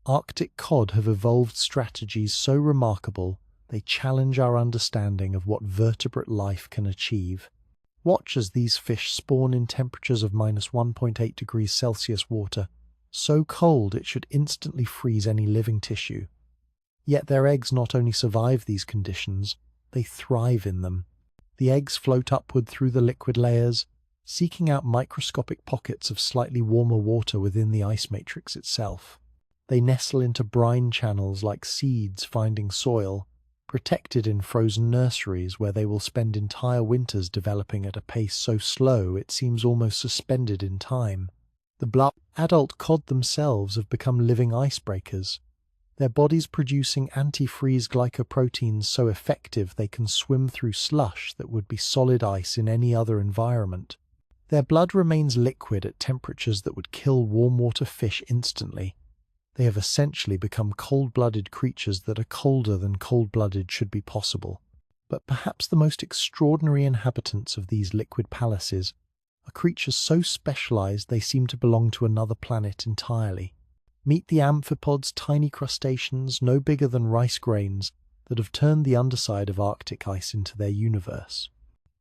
Arctic cod have evolved strategies so remarkable they challenge our understanding of what vertebrate life can achieve. Watch as these fish spawn in temperatures of -1.8 degrees Celsius water, so cold it should instantly freeze any living tissue. Yet their eggs not only survive these conditions, they thrive in them. The eggs float upward through the liquid layers, seeking out microscopic pockets of slightly warmer water within the ice matrix itself. They nestle into brine channels like seeds finding soil, protected in frozen nurseries where they will spend entire winters developing at a pace so slow it seems almost suspended in time. The adult cod themselves have become living icebreakers, their bodies producing antifreeze glycoproteins so effective they can swim through slush that would be solid ice in any other environment. Their blood remains liquid at temperatures that would kill warm water fish instantly. They have essentially become cold-blooded creatures that are colder than cold-blooded should be possible. But perhaps the most extraordinary inhabitants of these liquid palaces are creatures so specialized they seem to belong to another planet entirely. Meet the amphipods, tiny crustaceans no bigger than rice grains that have turned the underside of Arctic ice into their universe.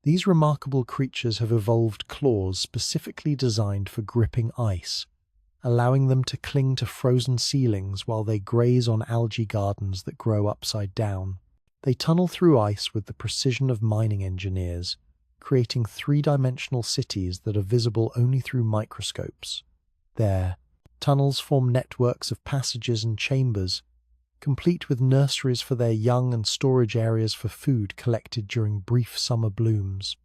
These remarkable creatures have evolved claws specifically designed for gripping ice, allowing them to cling to frozen ceilings while they graze on algae gardens that grow upside down. They tunnel through ice with the precision of mining engineers, creating three-dimensional cities that are visible only through microscopes. There, tunnels form networks of passages and chambers, complete with nurseries for their young and storage areas for food collected during brief summer blooms.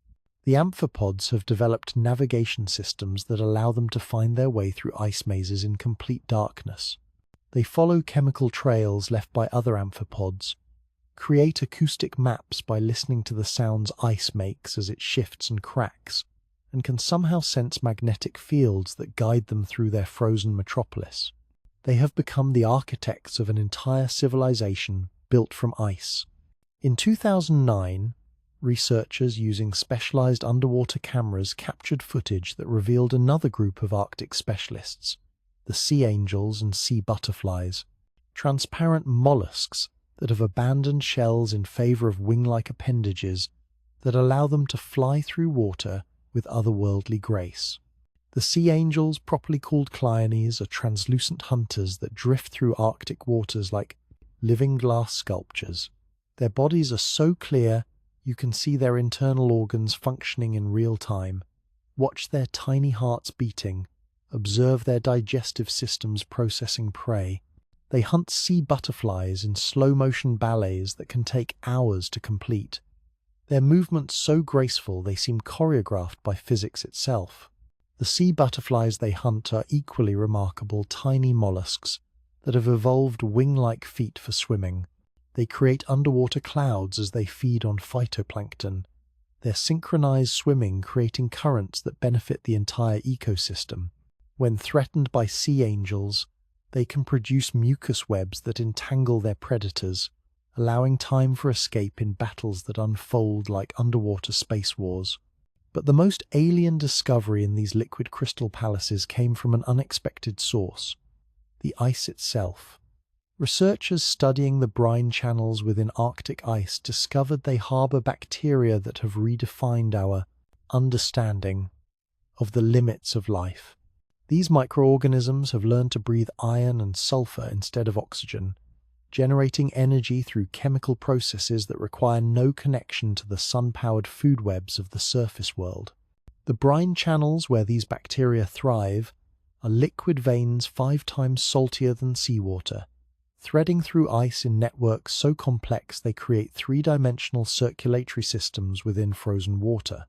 The amphipods have developed navigation systems that allow them to find their way through ice mazes in complete darkness. They follow chemical trails left by other amphipods, create acoustic maps by listening to the sounds ice makes as it shifts and cracks, and can somehow sense magnetic fields that guide them through their frozen metropolis. They have become the architects of an entire civilization built from ice. In 2009, researchers using specialized underwater cameras captured footage that revealed another group of Arctic specialists, the sea angels and sea butterflies, transparent mollusks that have abandoned shells in favor of wing-like appendages that allow them to fly through water with otherworldly grace. The sea angels, properly called Clyones, are translucent hunters that drift through Arctic waters like living glass sculptures. Their bodies are so clear you can see their internal organs functioning in real time, watch their tiny hearts beating, observe their digestive systems processing prey. They hunt sea butterflies in slow-motion ballets that can take hours to complete. Their movements so graceful they seem choreographed by physics itself. The sea butterflies they hunt are equally remarkable tiny mollusks that have evolved wing-like feet for swimming. They create underwater clouds as they feed on phytoplankton, their synchronized swimming creating currents that benefit the entire ecosystem. When threatened by sea angels, they can produce mucus webs that entangle their predators, allowing time for escape in battles that unfold like underwater space wars. But the most alien discovery in these liquid crystal palaces came from an unexpected source: the ice itself. Researchers studying the brine channels within Arctic ice discovered they harbor bacteria that have redefined our understanding of the limits of life. These microorganisms have learned to breathe iron and sulfur instead of oxygen, generating energy through chemical processes that require no connection to the sun-powered food webs of the surface world. The brine channels where these bacteria thrive are liquid veins 5 times saltier than seawater, threading through ice in networks so complex they create three-dimensional circulatory systems within frozen water.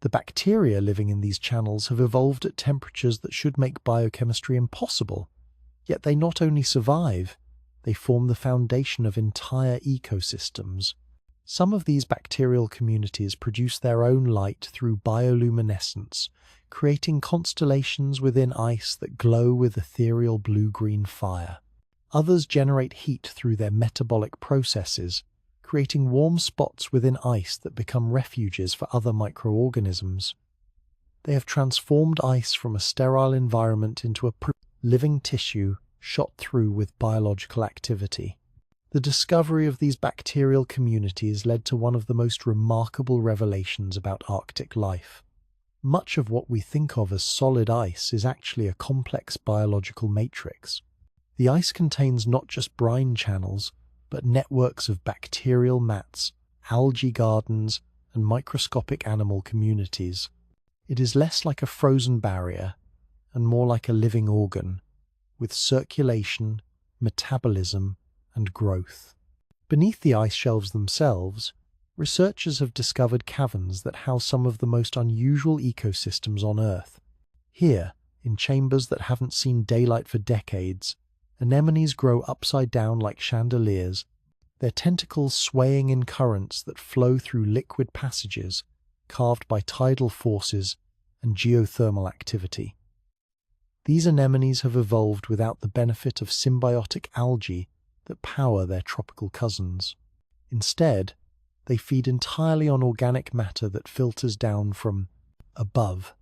The bacteria living in these channels have evolved at temperatures that should make biochemistry impossible, yet they not only survive, they form the foundation of entire ecosystems. Some of these bacterial communities produce their own light through bioluminescence, creating constellations within ice that glow with ethereal blue-green fire. Others generate heat through their metabolic processes, creating warm spots within ice that become refuges for other microorganisms. They have transformed ice from a sterile environment into a living tissue shot through with biological activity. The discovery of these bacterial communities led to one of the most remarkable revelations about Arctic life. Much of what we think of as solid ice is actually a complex biological matrix. The ice contains not just brine channels, but networks of bacterial mats, algae gardens, and microscopic animal communities. It is less like a frozen barrier and more like a living organ, with circulation, metabolism, and growth. Beneath the ice shelves themselves, researchers have discovered caverns that house some of the most unusual ecosystems on Earth. Here, in chambers that haven't seen daylight for decades, anemones grow upside down like chandeliers, their tentacles swaying in currents that flow through liquid passages carved by tidal forces and geothermal activity. These anemones have evolved without the benefit of symbiotic algae that power their tropical cousins. Instead, they feed entirely on organic matter that filters down from above,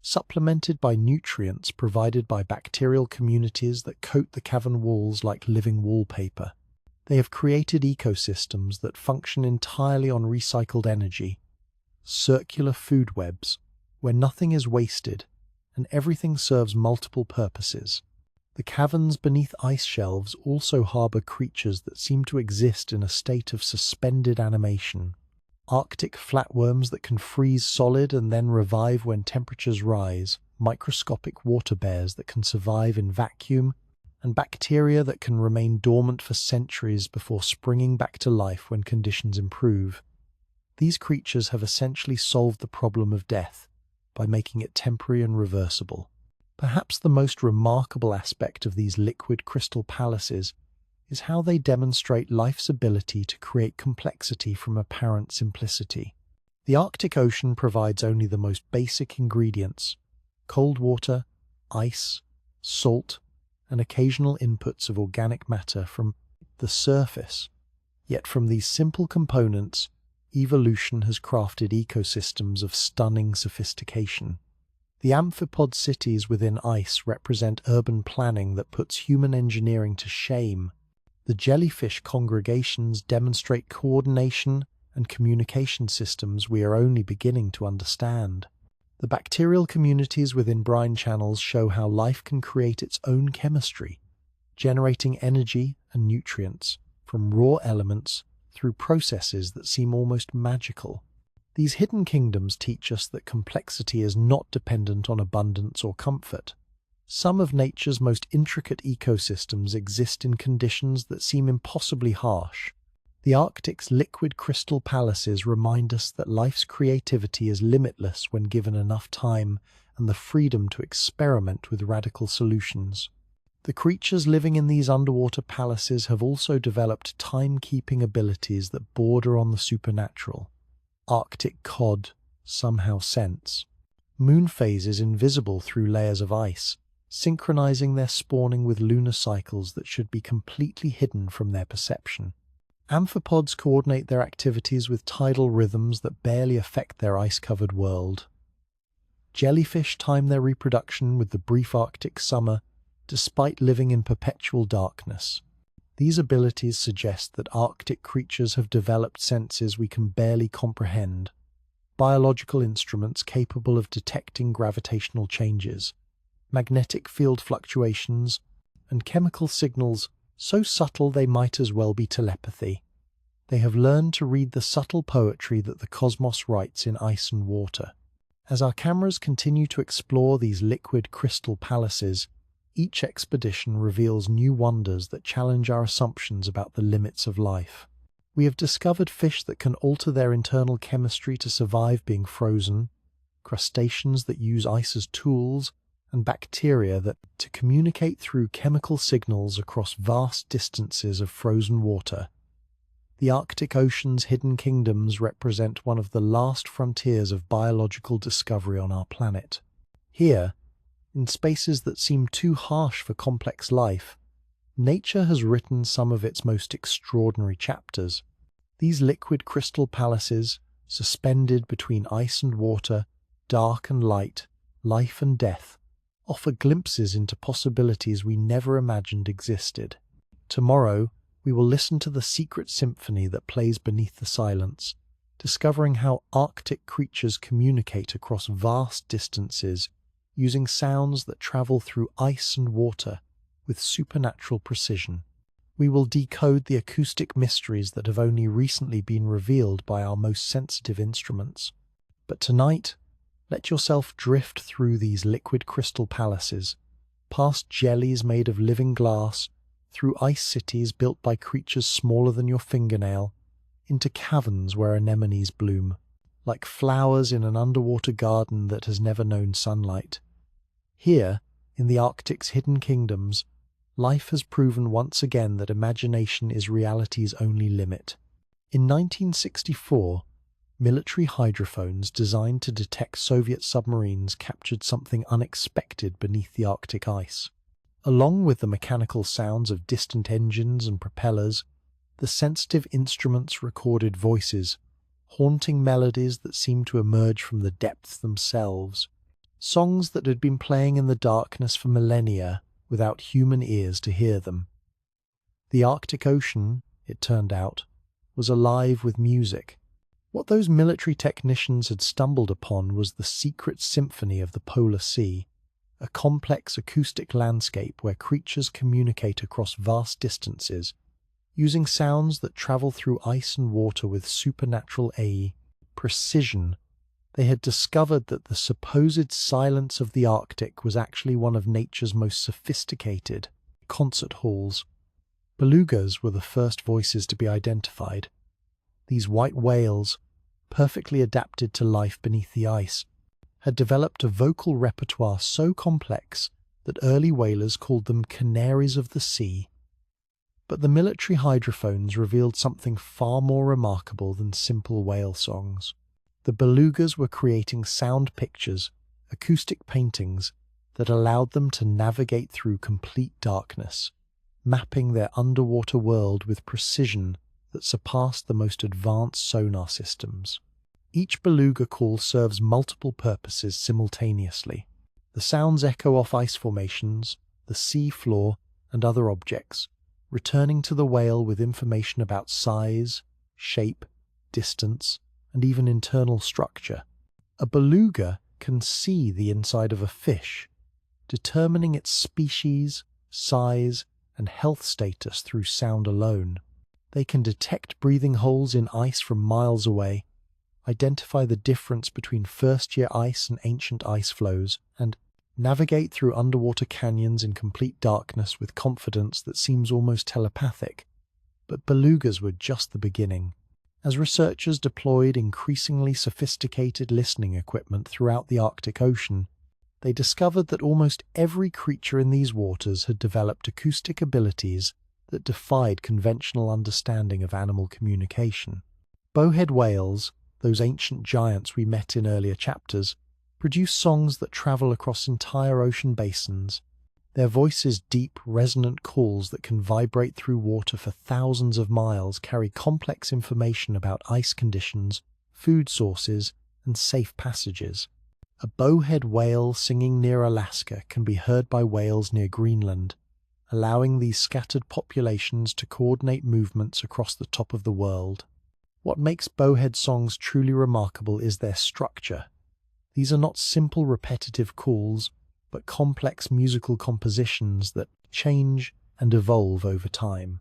supplemented by nutrients provided by bacterial communities that coat the cavern walls like living wallpaper. They have created ecosystems that function entirely on recycled energy, circular food webs, where nothing is wasted and everything serves multiple purposes. The caverns beneath ice shelves also harbor creatures that seem to exist in a state of suspended animation. Arctic flatworms that can freeze solid and then revive when temperatures rise, microscopic water bears that can survive in vacuum, and bacteria that can remain dormant for centuries before springing back to life when conditions improve. These creatures have essentially solved the problem of death by making it temporary and reversible. Perhaps the most remarkable aspect of these liquid crystal palaces is how they demonstrate life's ability to create complexity from apparent simplicity. The Arctic Ocean provides only the most basic ingredients: cold water, ice, salt, and occasional inputs of organic matter from the surface. Yet from these simple components, evolution has crafted ecosystems of stunning sophistication. The amphipod cities within ice represent urban planning that puts human engineering to shame. The jellyfish congregations demonstrate coordination and communication systems we are only beginning to understand. The bacterial communities within brine channels show how life can create its own chemistry, generating energy and nutrients from raw elements through processes that seem almost magical. These hidden kingdoms teach us that complexity is not dependent on abundance or comfort. Some of nature's most intricate ecosystems exist in conditions that seem impossibly harsh. The Arctic's liquid crystal palaces remind us that life's creativity is limitless when given enough time and the freedom to experiment with radical solutions. The creatures living in these underwater palaces have also developed time-keeping abilities that border on the supernatural. Arctic cod somehow sense moon phases invisible through layers of ice, synchronizing their spawning with lunar cycles that should be completely hidden from their perception. Amphipods coordinate their activities with tidal rhythms that barely affect their ice-covered world. Jellyfish time their reproduction with the brief Arctic summer, despite living in perpetual darkness. These abilities suggest that Arctic creatures have developed senses we can barely comprehend, biological instruments capable of detecting gravitational changes, magnetic field fluctuations, and chemical signals so subtle they might as well be telepathy. They have learned to read the subtle poetry that the cosmos writes in ice and water. As our cameras continue to explore these liquid crystal palaces, each expedition reveals new wonders that challenge our assumptions about the limits of life. We have discovered fish that can alter their internal chemistry to survive being frozen, crustaceans that use ice as tools, and bacteria that to communicate through chemical signals across vast distances of frozen water. The Arctic Ocean's hidden kingdoms represent one of the last frontiers of biological discovery on our planet. Here, in spaces that seem too harsh for complex life, nature has written some of its most extraordinary chapters. These liquid crystal palaces, suspended between ice and water, dark and light, life and death, offer glimpses into possibilities we never imagined existed. Tomorrow, we will listen to the secret symphony that plays beneath the silence, discovering how Arctic creatures communicate across vast distances, using sounds that travel through ice and water with supernatural precision. We will decode the acoustic mysteries that have only recently been revealed by our most sensitive instruments. But tonight, let yourself drift through these liquid crystal palaces, past jellies made of living glass, through ice cities built by creatures smaller than your fingernail, into caverns where anemones bloom, like flowers in an underwater garden that has never known sunlight. Here, in the Arctic's hidden kingdoms, life has proven once again that imagination is reality's only limit. In 1964, military hydrophones designed to detect Soviet submarines captured something unexpected beneath the Arctic ice. Along with the mechanical sounds of distant engines and propellers, the sensitive instruments recorded voices, haunting melodies that seemed to emerge from the depths themselves. Songs that had been playing in the darkness for millennia without human ears to hear them. The Arctic Ocean, it turned out, was alive with music. What those military technicians had stumbled upon was the secret symphony of the Polar Sea, a complex acoustic landscape where creatures communicate across vast distances, using sounds that travel through ice and water with supernatural precision. They had discovered that the supposed silence of the Arctic was actually one of nature's most sophisticated concert halls. Belugas were the first voices to be identified. These white whales, perfectly adapted to life beneath the ice, had developed a vocal repertoire so complex that early whalers called them canaries of the sea. But the military hydrophones revealed something far more remarkable than simple whale songs. The belugas were creating sound pictures, acoustic paintings, that allowed them to navigate through complete darkness, mapping their underwater world with precision that surpassed the most advanced sonar systems. Each beluga call serves multiple purposes simultaneously. The sounds echo off ice formations, the sea floor, and other objects, returning to the whale with information about size, shape, distance, and even internal structure. A beluga can see the inside of a fish, determining its species, size, and health status through sound alone. They can detect breathing holes in ice from miles away, identify the difference between first-year ice and ancient ice flows, and navigate through underwater canyons in complete darkness with confidence that seems almost telepathic. But belugas were just the beginning. As researchers deployed increasingly sophisticated listening equipment throughout the Arctic Ocean, they discovered that almost every creature in these waters had developed acoustic abilities that defied conventional understanding of animal communication. Bowhead whales, those ancient giants we met in earlier chapters, produce songs that travel across entire ocean basins. Their voices' deep, resonant calls that can vibrate through water for thousands of miles carry complex information about ice conditions, food sources, and safe passages. A bowhead whale singing near Alaska can be heard by whales near Greenland, allowing these scattered populations to coordinate movements across the top of the world. What makes bowhead songs truly remarkable is their structure. These are not simple repetitive calls, but complex musical compositions that change and evolve over time.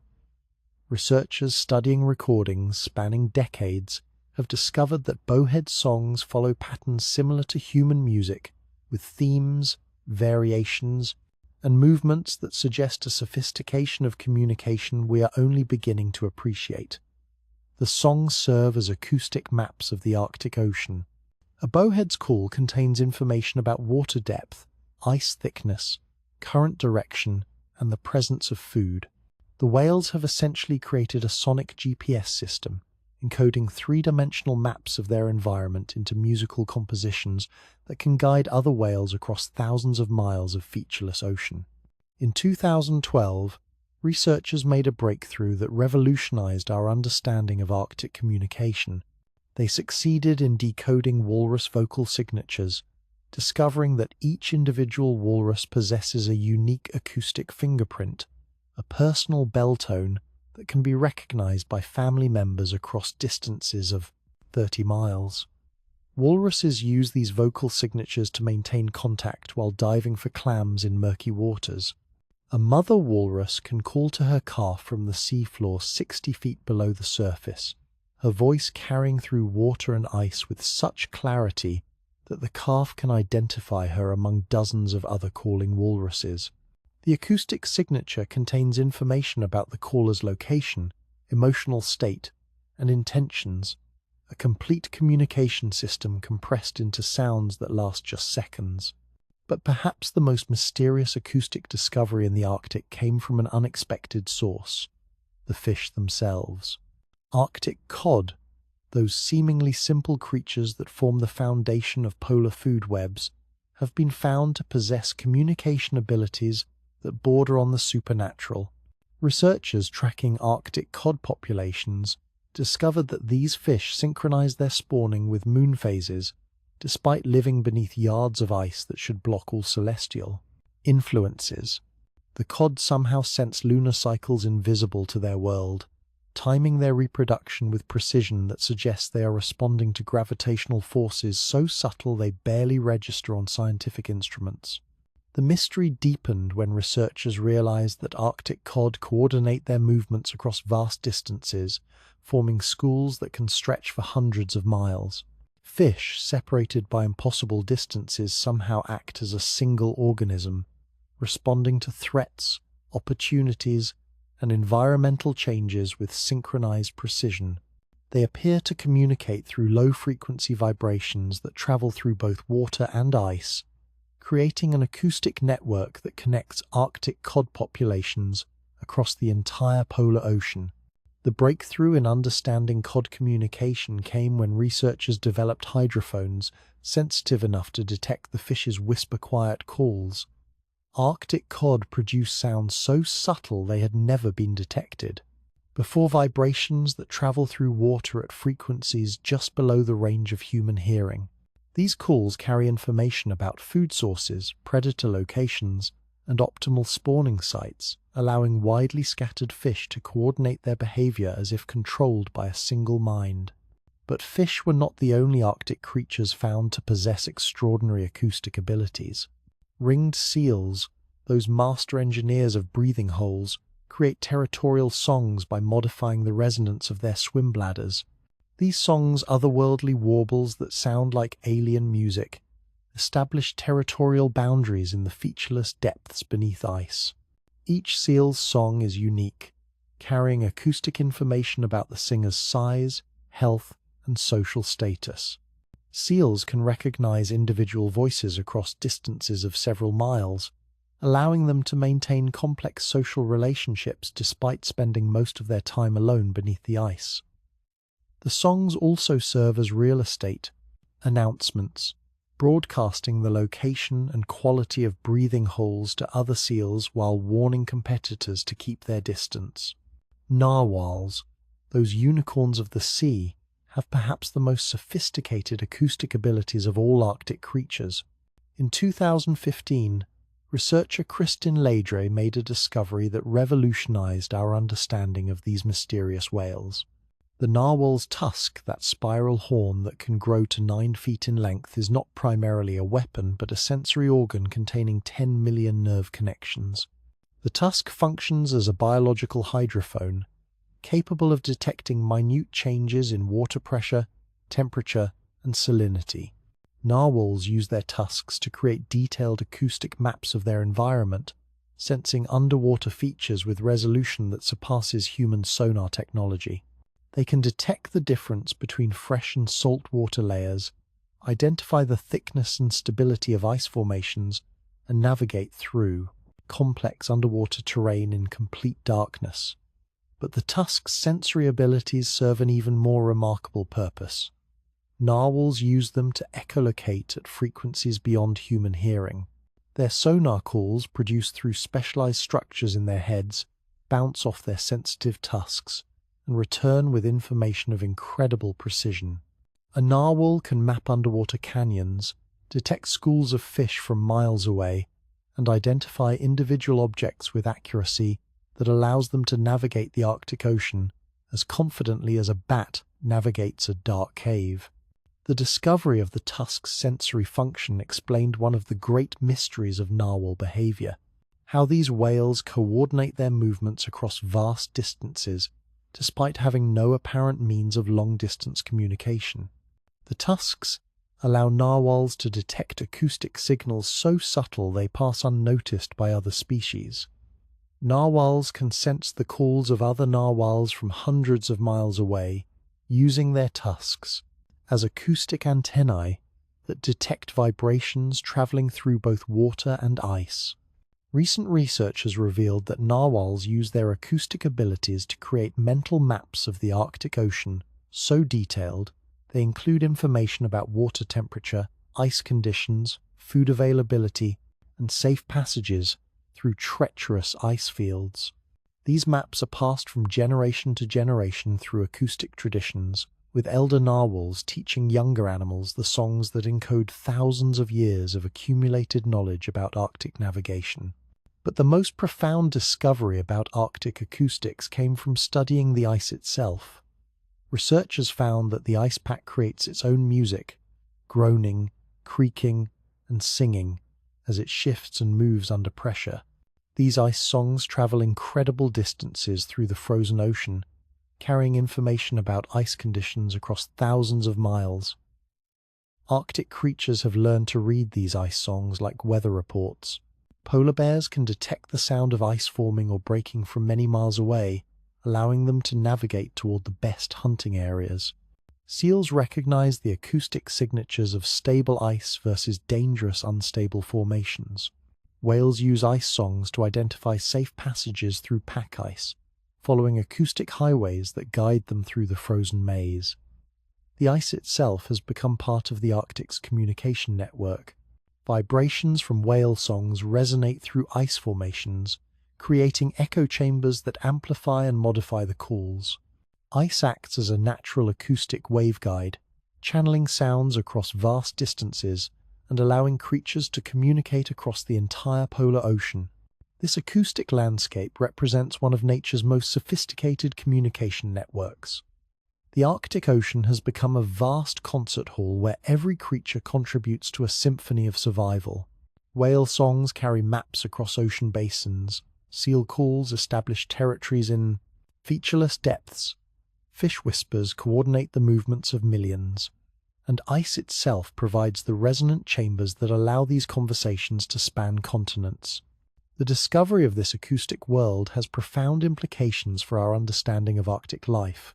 Researchers studying recordings spanning decades have discovered that bowhead songs follow patterns similar to human music, with themes, variations, and movements that suggest a sophistication of communication we are only beginning to appreciate. The songs serve as acoustic maps of the Arctic Ocean. A bowhead's call contains information about water depth, ice thickness, current direction, and the presence of food. The whales have essentially created a sonic GPS system, encoding three-dimensional maps of their environment into musical compositions that can guide other whales across thousands of miles of featureless ocean. In 2012, researchers made a breakthrough that revolutionized our understanding of Arctic communication. They succeeded in decoding walrus vocal signatures, discovering that each individual walrus possesses a unique acoustic fingerprint, a personal bell tone that can be recognized by family members across distances of 30 miles. Walruses use these vocal signatures to maintain contact while diving for clams in murky waters. A mother walrus can call to her calf from the seafloor 60 feet below the surface, her voice carrying through water and ice with such clarity that the calf can identify her among dozens of other calling walruses. The acoustic signature contains information about the caller's location, emotional state, and intentions, a complete communication system compressed into sounds that last just seconds. But perhaps the most mysterious acoustic discovery in the Arctic came from an unexpected source: the fish themselves. Arctic cod, those seemingly simple creatures that form the foundation of polar food webs, have been found to possess communication abilities that border on the supernatural. Researchers tracking Arctic cod populations discovered that these fish synchronize their spawning with moon phases, despite living beneath yards of ice that should block all celestial influences. The cod somehow sense lunar cycles invisible to their world, timing their reproduction with precision that suggests they are responding to gravitational forces so subtle they barely register on scientific instruments. The mystery deepened when researchers realized that Arctic cod coordinate their movements across vast distances, forming schools that can stretch for hundreds of miles. Fish, separated by impossible distances, somehow act as a single organism, responding to threats, opportunities, and environmental changes with synchronized precision. They appear to communicate through low-frequency vibrations that travel through both water and ice, creating an acoustic network that connects Arctic cod populations across the entire polar ocean. The breakthrough in understanding cod communication came when researchers developed hydrophones sensitive enough to detect the fish's whisper-quiet calls. Arctic cod produce sounds so subtle they had never been detected, before vibrations that travel through water at frequencies just below the range of human hearing. These calls carry information about food sources, predator locations, and optimal spawning sites, allowing widely scattered fish to coordinate their behavior as if controlled by a single mind. But fish were not the only Arctic creatures found to possess extraordinary acoustic abilities. Ringed seals, those master engineers of breathing holes, create territorial songs by modifying the resonance of their swim bladders. These songs, otherworldly warbles that sound like alien music, establish territorial boundaries in the featureless depths beneath ice. Each seal's song is unique, carrying acoustic information about the singer's size, health, and social status. Seals can recognize individual voices across distances of several miles, allowing them to maintain complex social relationships despite spending most of their time alone beneath the ice. The songs also serve as real estate announcements, broadcasting the location and quality of breathing holes to other seals while warning competitors to keep their distance. Narwhals, those unicorns of the sea, have perhaps the most sophisticated acoustic abilities of all Arctic creatures. In 2015, researcher Kristin Leydre made a discovery that revolutionized our understanding of these mysterious whales. The narwhal's tusk, that spiral horn that can grow to 9 feet in length, is not primarily a weapon but a sensory organ containing 10 million nerve connections. The tusk functions as a biological hydrophone, capable of detecting minute changes in water pressure, temperature, and salinity. Narwhals use their tusks to create detailed acoustic maps of their environment, sensing underwater features with resolution that surpasses human sonar technology. They can detect the difference between fresh and salt water layers, identify the thickness and stability of ice formations, and navigate through complex underwater terrain in complete darkness. But the tusk's sensory abilities serve an even more remarkable purpose. Narwhals use them to echolocate at frequencies beyond human hearing. Their sonar calls, produced through specialized structures in their heads, bounce off their sensitive tusks and return with information of incredible precision. A narwhal can map underwater canyons, detect schools of fish from miles away, and identify individual objects with accuracy that allows them to navigate the Arctic Ocean as confidently as a bat navigates a dark cave. The discovery of the tusk's sensory function explained one of the great mysteries of narwhal behavior: how these whales coordinate their movements across vast distances despite having no apparent means of long-distance communication. The tusks allow narwhals to detect acoustic signals so subtle they pass unnoticed by other species. Narwhals can sense the calls of other narwhals from hundreds of miles away, using their tusks as acoustic antennae that detect vibrations traveling through both water and ice. Recent research has revealed that narwhals use their acoustic abilities to create mental maps of the Arctic Ocean so detailed they include information about water temperature, ice conditions, food availability, and safe passages through treacherous ice fields. These maps are passed from generation to generation through acoustic traditions, with elder narwhals teaching younger animals the songs that encode thousands of years of accumulated knowledge about Arctic navigation. But the most profound discovery about Arctic acoustics came from studying the ice itself. Researchers found that the ice pack creates its own music, groaning, creaking, and singing, as it shifts and moves under pressure. These ice songs travel incredible distances through the frozen ocean, carrying information about ice conditions across thousands of miles. Arctic creatures have learned to read these ice songs like weather reports. Polar bears can detect the sound of ice forming or breaking from many miles away, allowing them to navigate toward the best hunting areas. Seals recognize the acoustic signatures of stable ice versus dangerous unstable formations. Whales use ice songs to identify safe passages through pack ice, following acoustic highways that guide them through the frozen maze. The ice itself has become part of the Arctic's communication network. Vibrations from whale songs resonate through ice formations, creating echo chambers that amplify and modify the calls. Ice acts as a natural acoustic waveguide, channeling sounds across vast distances and allowing creatures to communicate across the entire polar ocean. This acoustic landscape represents one of nature's most sophisticated communication networks. The Arctic Ocean has become a vast concert hall where every creature contributes to a symphony of survival. Whale songs carry maps across ocean basins, seal calls establish territories in featureless depths, fish whispers coordinate the movements of millions, and ice itself provides the resonant chambers that allow these conversations to span continents. The discovery of this acoustic world has profound implications for our understanding of Arctic life.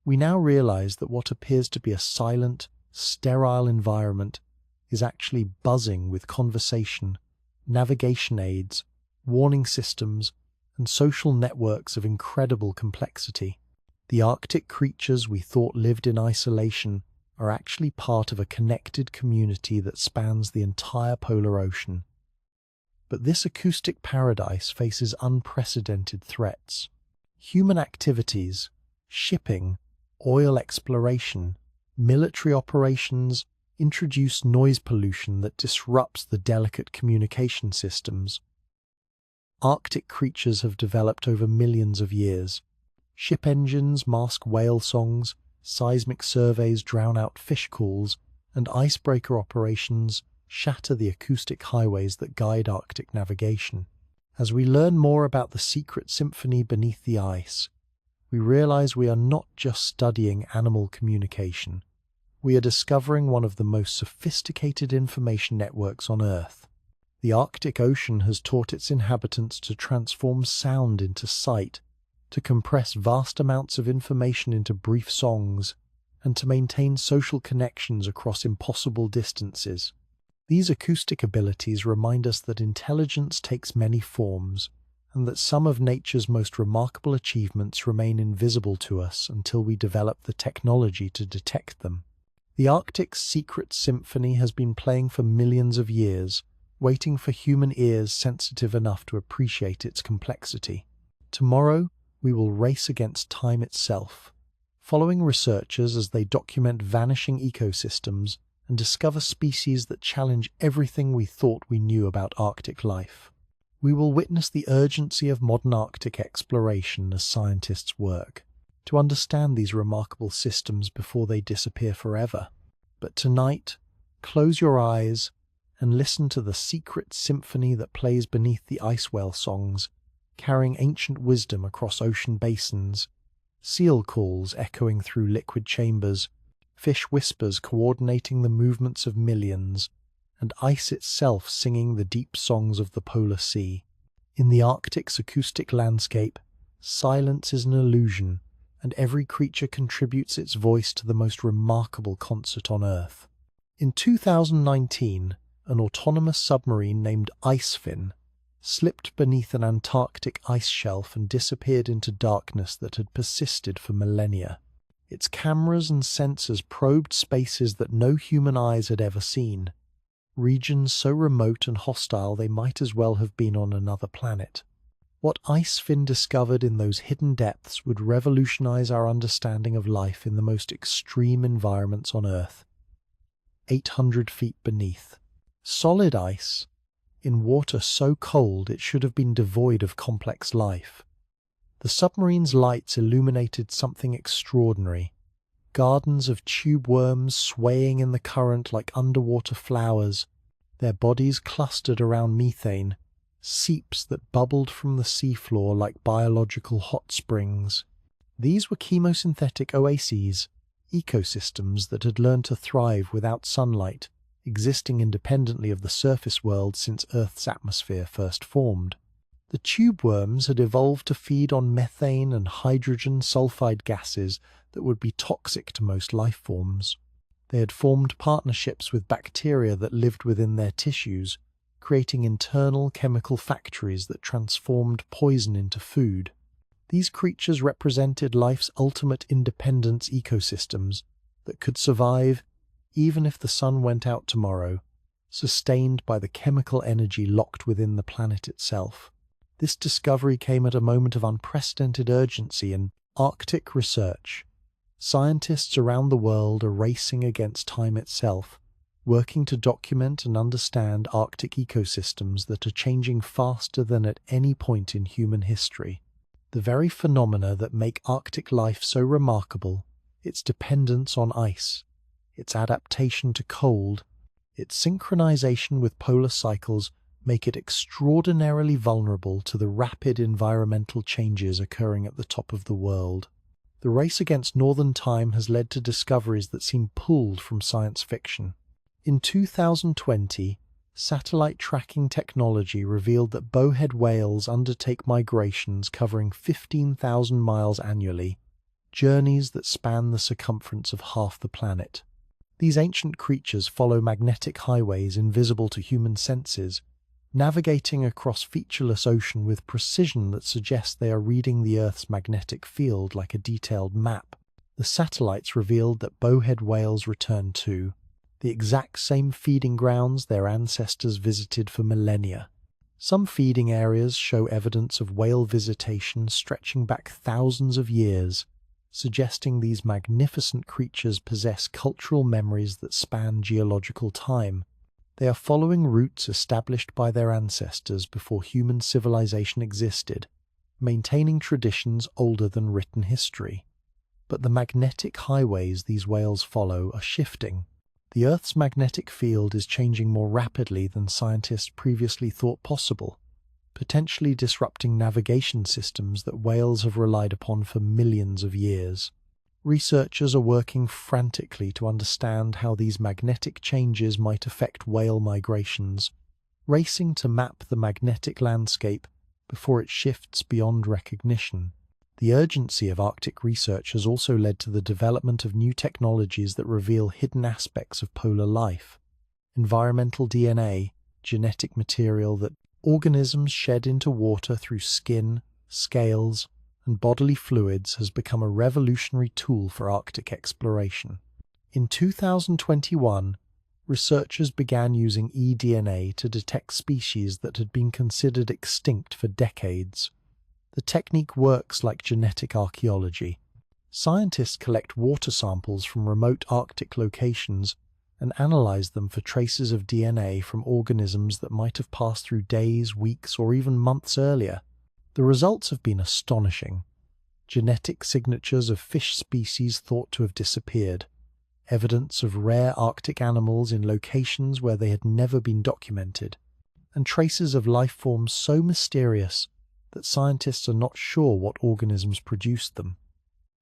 We now realize that what appears to be a silent, sterile environment is actually buzzing with conversation, navigation aids, warning systems, and social networks of incredible complexity. The Arctic creatures we thought lived in isolation are actually part of a connected community that spans the entire polar ocean. But this acoustic paradise faces unprecedented threats. Human activities, shipping, oil exploration, military operations introduce noise pollution that disrupts the delicate communication systems. Arctic creatures have developed over millions of years. Ship engines mask whale songs, seismic surveys drown out fish calls, and icebreaker operations shatter the acoustic highways that guide Arctic navigation. As we learn more about the secret symphony beneath the ice, we realize we are not just studying animal communication. We are discovering one of the most sophisticated information networks on Earth. The Arctic Ocean has taught its inhabitants to transform sound into sight, to compress vast amounts of information into brief songs, and to maintain social connections across impossible distances. These acoustic abilities remind us that intelligence takes many forms, and that some of nature's most remarkable achievements remain invisible to us until we develop the technology to detect them. The Arctic's secret symphony has been playing for millions of years, waiting for human ears sensitive enough to appreciate its complexity. Tomorrow, we will race against time itself, following researchers as they document vanishing ecosystems and discover species that challenge everything we thought we knew about Arctic life. We will witness the urgency of modern Arctic exploration as scientists work to understand these remarkable systems before they disappear forever. But tonight, close your eyes and listen to the secret symphony that plays beneath the ice whale songs, carrying ancient wisdom across ocean basins, seal calls echoing through liquid chambers, fish whispers coordinating the movements of millions, and ice itself singing the deep songs of the polar sea. In the Arctic's acoustic landscape, silence is an illusion, and every creature contributes its voice to the most remarkable concert on Earth. In 2019, an autonomous submarine named Icefin slipped beneath an Antarctic ice shelf and disappeared into darkness that had persisted for millennia. Its cameras and sensors probed spaces that no human eyes had ever seen, regions so remote and hostile they might as well have been on another planet. What Icefin discovered in those hidden depths would revolutionize our understanding of life in the most extreme environments on Earth. 800 feet beneath. Solid ice, in water so cold it should have been devoid of complex life. The submarine's lights illuminated something extraordinary. Gardens of tube worms swaying in the current like underwater flowers, their bodies clustered around methane, seeps that bubbled from the seafloor like biological hot springs. These were chemosynthetic oases, ecosystems that had learned to thrive without sunlight, existing independently of the surface world since Earth's atmosphere first formed. The tube worms had evolved to feed on methane and hydrogen sulfide gases that would be toxic to most life forms. They had formed partnerships with bacteria that lived within their tissues, creating internal chemical factories that transformed poison into food. These creatures represented life's ultimate independence ecosystems that could survive even if the sun went out tomorrow, sustained by the chemical energy locked within the planet itself. This discovery came at a moment of unprecedented urgency in Arctic research. Scientists around the world are racing against time itself, working to document and understand Arctic ecosystems that are changing faster than at any point in human history. The very phenomena that make Arctic life so remarkable, its dependence on ice, its adaptation to cold, its synchronization with polar cycles, make it extraordinarily vulnerable to the rapid environmental changes occurring at the top of the world. The race against northern time has led to discoveries that seem pulled from science fiction. In 2020, satellite tracking technology revealed that bowhead whales undertake migrations covering 15,000 miles annually, journeys that span the circumference of half the planet. These ancient creatures follow magnetic highways invisible to human senses, navigating across featureless ocean with precision that suggests they are reading the Earth's magnetic field like a detailed map. The satellites revealed that bowhead whales return to the exact same feeding grounds their ancestors visited for millennia. Some feeding areas show evidence of whale visitation stretching back thousands of years, suggesting these magnificent creatures possess cultural memories that span geological time. They are following routes established by their ancestors before human civilization existed, maintaining traditions older than written history. But the magnetic highways these whales follow are shifting. The Earth's magnetic field is changing more rapidly than scientists previously thought possible, potentially disrupting navigation systems that whales have relied upon for millions of years. Researchers are working frantically to understand how these magnetic changes might affect whale migrations, racing to map the magnetic landscape before it shifts beyond recognition. The urgency of Arctic research has also led to the development of new technologies that reveal hidden aspects of polar life. Environmental DNA, genetic material that organisms shed into water through skin, scales, and bodily fluids, has become a revolutionary tool for Arctic exploration. In 2021, researchers began using eDNA to detect species that had been considered extinct for decades. The technique works like genetic archaeology. Scientists collect water samples from remote Arctic locations and analyze them for traces of DNA from organisms that might have passed through days, weeks, or even months earlier. The results have been astonishing. Genetic signatures of fish species thought to have disappeared, evidence of rare Arctic animals in locations where they had never been documented, and traces of life forms so mysterious that scientists are not sure what organisms produced them.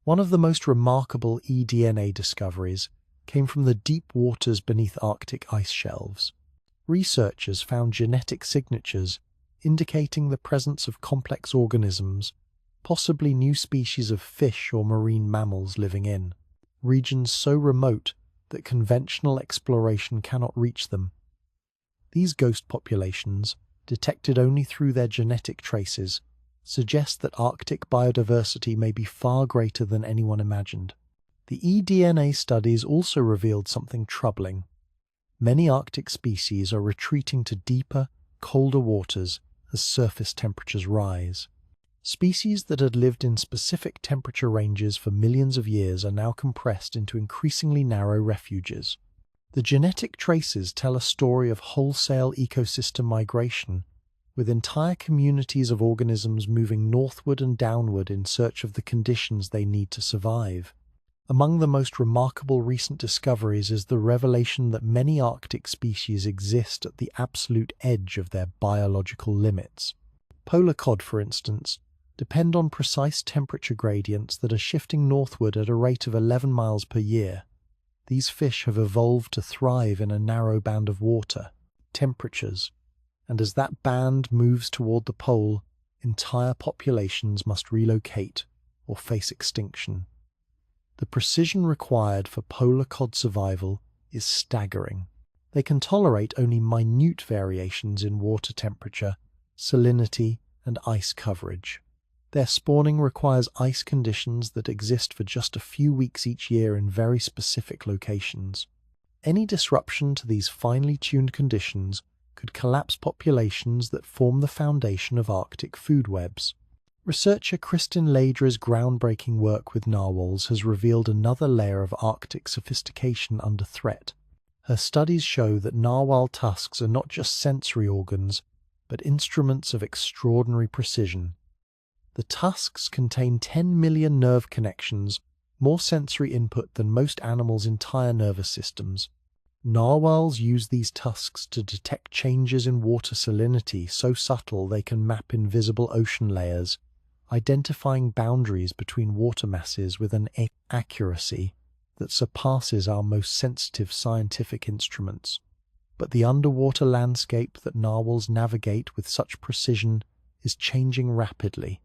One of the most remarkable eDNA discoveries came from the deep waters beneath Arctic ice shelves. Researchers found genetic signatures indicating the presence of complex organisms, possibly new species of fish or marine mammals living in regions so remote that conventional exploration cannot reach them. These ghost populations, detected only through their genetic traces, suggest that Arctic biodiversity may be far greater than anyone imagined. The eDNA studies also revealed something troubling. Many Arctic species are retreating to deeper, colder waters as surface temperatures rise. Species that had lived in specific temperature ranges for millions of years are now compressed into increasingly narrow refuges. The genetic traces tell a story of wholesale ecosystem migration, with entire communities of organisms moving northward and downward in search of the conditions they need to survive. Among the most remarkable recent discoveries is the revelation that many Arctic species exist at the absolute edge of their biological limits. Polar cod, for instance, depend on precise temperature gradients that are shifting northward at a rate of 11 miles per year. These fish have evolved to thrive in a narrow band of water, temperatures, and as that band moves toward the pole, entire populations must relocate or face extinction. The precision required for polar cod survival is staggering. They can tolerate only minute variations in water temperature, salinity, and ice coverage. Their spawning requires ice conditions that exist for just a few weeks each year in very specific locations. Any disruption to these finely tuned conditions could collapse populations that form the foundation of Arctic food webs. Researcher Kristin Ladra's groundbreaking work with narwhals has revealed another layer of Arctic sophistication under threat. Her studies show that narwhal tusks are not just sensory organs, but instruments of extraordinary precision. The tusks contain 10 million nerve connections, more sensory input than most animals' entire nervous systems. Narwhals use these tusks to detect changes in water salinity so subtle they can map invisible ocean layers, identifying boundaries between water masses with an accuracy that surpasses our most sensitive scientific instruments. But the underwater landscape that narwhals navigate with such precision is changing rapidly.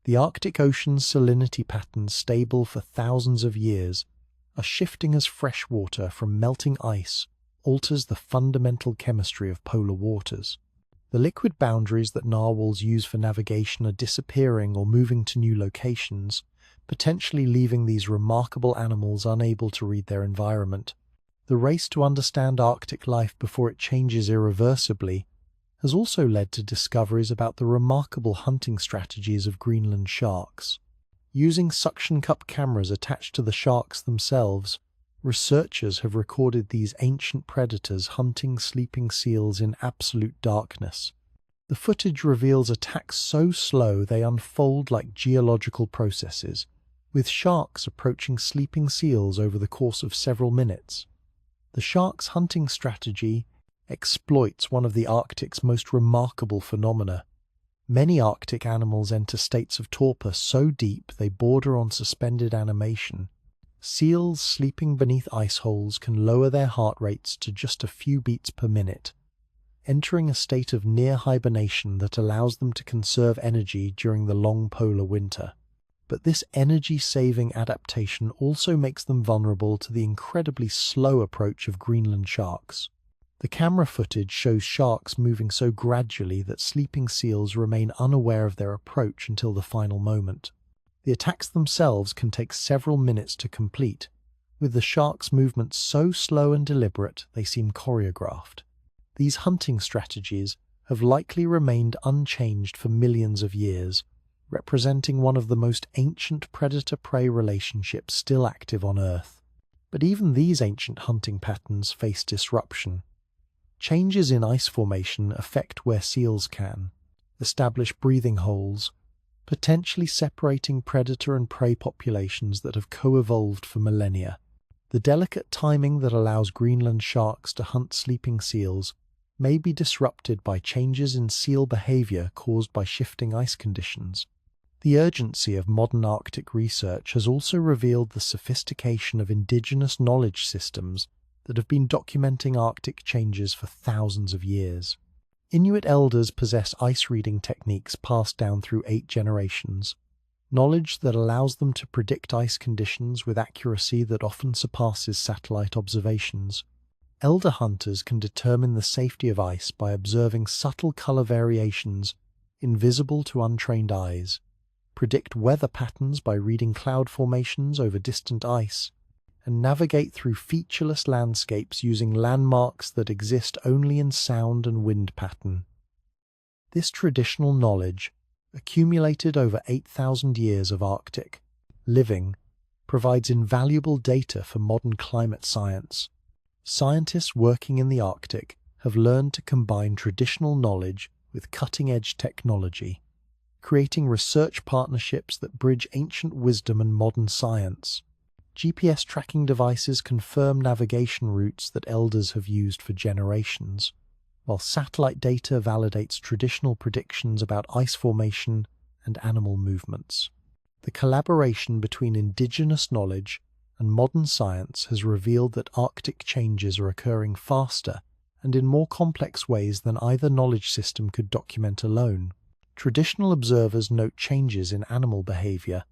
The Arctic Ocean's salinity patterns, stable for thousands of years, are shifting as fresh water from melting ice alters the fundamental chemistry of polar waters. The liquid boundaries that narwhals use for navigation are disappearing or moving to new locations, potentially leaving these remarkable animals unable to read their environment. The race to understand Arctic life before it changes irreversibly has also led to discoveries about the remarkable hunting strategies of Greenland sharks. Using suction cup cameras attached to the sharks themselves, researchers have recorded these ancient predators hunting sleeping seals in absolute darkness. The footage reveals attacks so slow they unfold like geological processes, with sharks approaching sleeping seals over the course of several minutes. The shark's hunting strategy exploits one of the Arctic's most remarkable phenomena. Many Arctic animals enter states of torpor so deep they border on suspended animation. Seals sleeping beneath ice holes can lower their heart rates to just a few beats per minute, entering a state of near hibernation that allows them to conserve energy during the long polar winter. But this energy-saving adaptation also makes them vulnerable to the incredibly slow approach of Greenland sharks. The camera footage shows sharks moving so gradually that sleeping seals remain unaware of their approach until the final moment. The attacks themselves can take several minutes to complete, with the sharks' movements so slow and deliberate they seem choreographed. These hunting strategies have likely remained unchanged for millions of years, representing one of the most ancient predator-prey relationships still active on Earth. But even these ancient hunting patterns face disruption. Changes in ice formation affect where seals can establish breathing holes, potentially separating predator and prey populations that have co-evolved for millennia. The delicate timing that allows Greenland sharks to hunt sleeping seals may be disrupted by changes in seal behavior caused by shifting ice conditions. The urgency of modern Arctic research has also revealed the sophistication of indigenous knowledge systems that have been documenting Arctic changes for thousands of years. Inuit elders possess ice-reading techniques passed down through 8 generations, knowledge that allows them to predict ice conditions with accuracy that often surpasses satellite observations. Elder hunters can determine the safety of ice by observing subtle color variations invisible to untrained eyes, predict weather patterns by reading cloud formations over distant ice, and navigate through featureless landscapes using landmarks that exist only in sound and wind pattern. This traditional knowledge, accumulated over 8,000 years of Arctic living, provides invaluable data for modern climate science. Scientists working in the Arctic have learned to combine traditional knowledge with cutting-edge technology, creating research partnerships that bridge ancient wisdom and modern science. GPS tracking devices confirm navigation routes that elders have used for generations, while satellite data validates traditional predictions about ice formation and animal movements. The collaboration between indigenous knowledge and modern science has revealed that Arctic changes are occurring faster and in more complex ways than either knowledge system could document alone. Traditional observers note changes in animal behavior,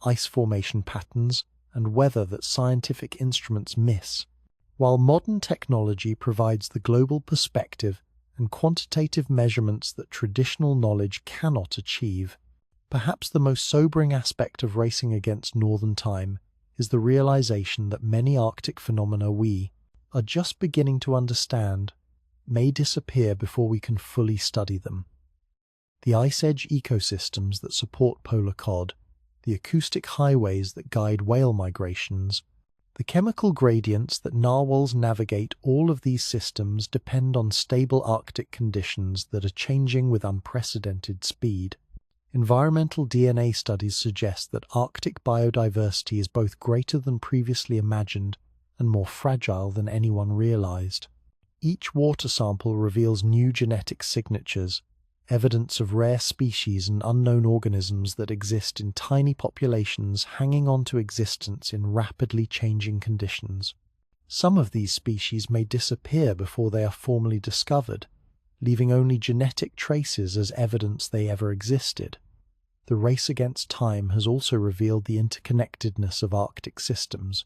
ice formation patterns, and weather that scientific instruments miss, while modern technology provides the global perspective and quantitative measurements that traditional knowledge cannot achieve. Perhaps the most sobering aspect of racing against northern time is the realization that many Arctic phenomena we are just beginning to understand may disappear before we can fully study them. The ice edge ecosystems that support polar cod, the acoustic highways that guide whale migrations, the chemical gradients that narwhals navigate, all of these systems depend on stable Arctic conditions that are changing with unprecedented speed. Environmental DNA studies suggest that Arctic biodiversity is both greater than previously imagined and more fragile than anyone realized. Each water sample reveals new genetic signatures, evidence of rare species and unknown organisms that exist in tiny populations hanging on to existence in rapidly changing conditions. Some of these species may disappear before they are formally discovered, leaving only genetic traces as evidence they ever existed. The race against time has also revealed the interconnectedness of Arctic systems.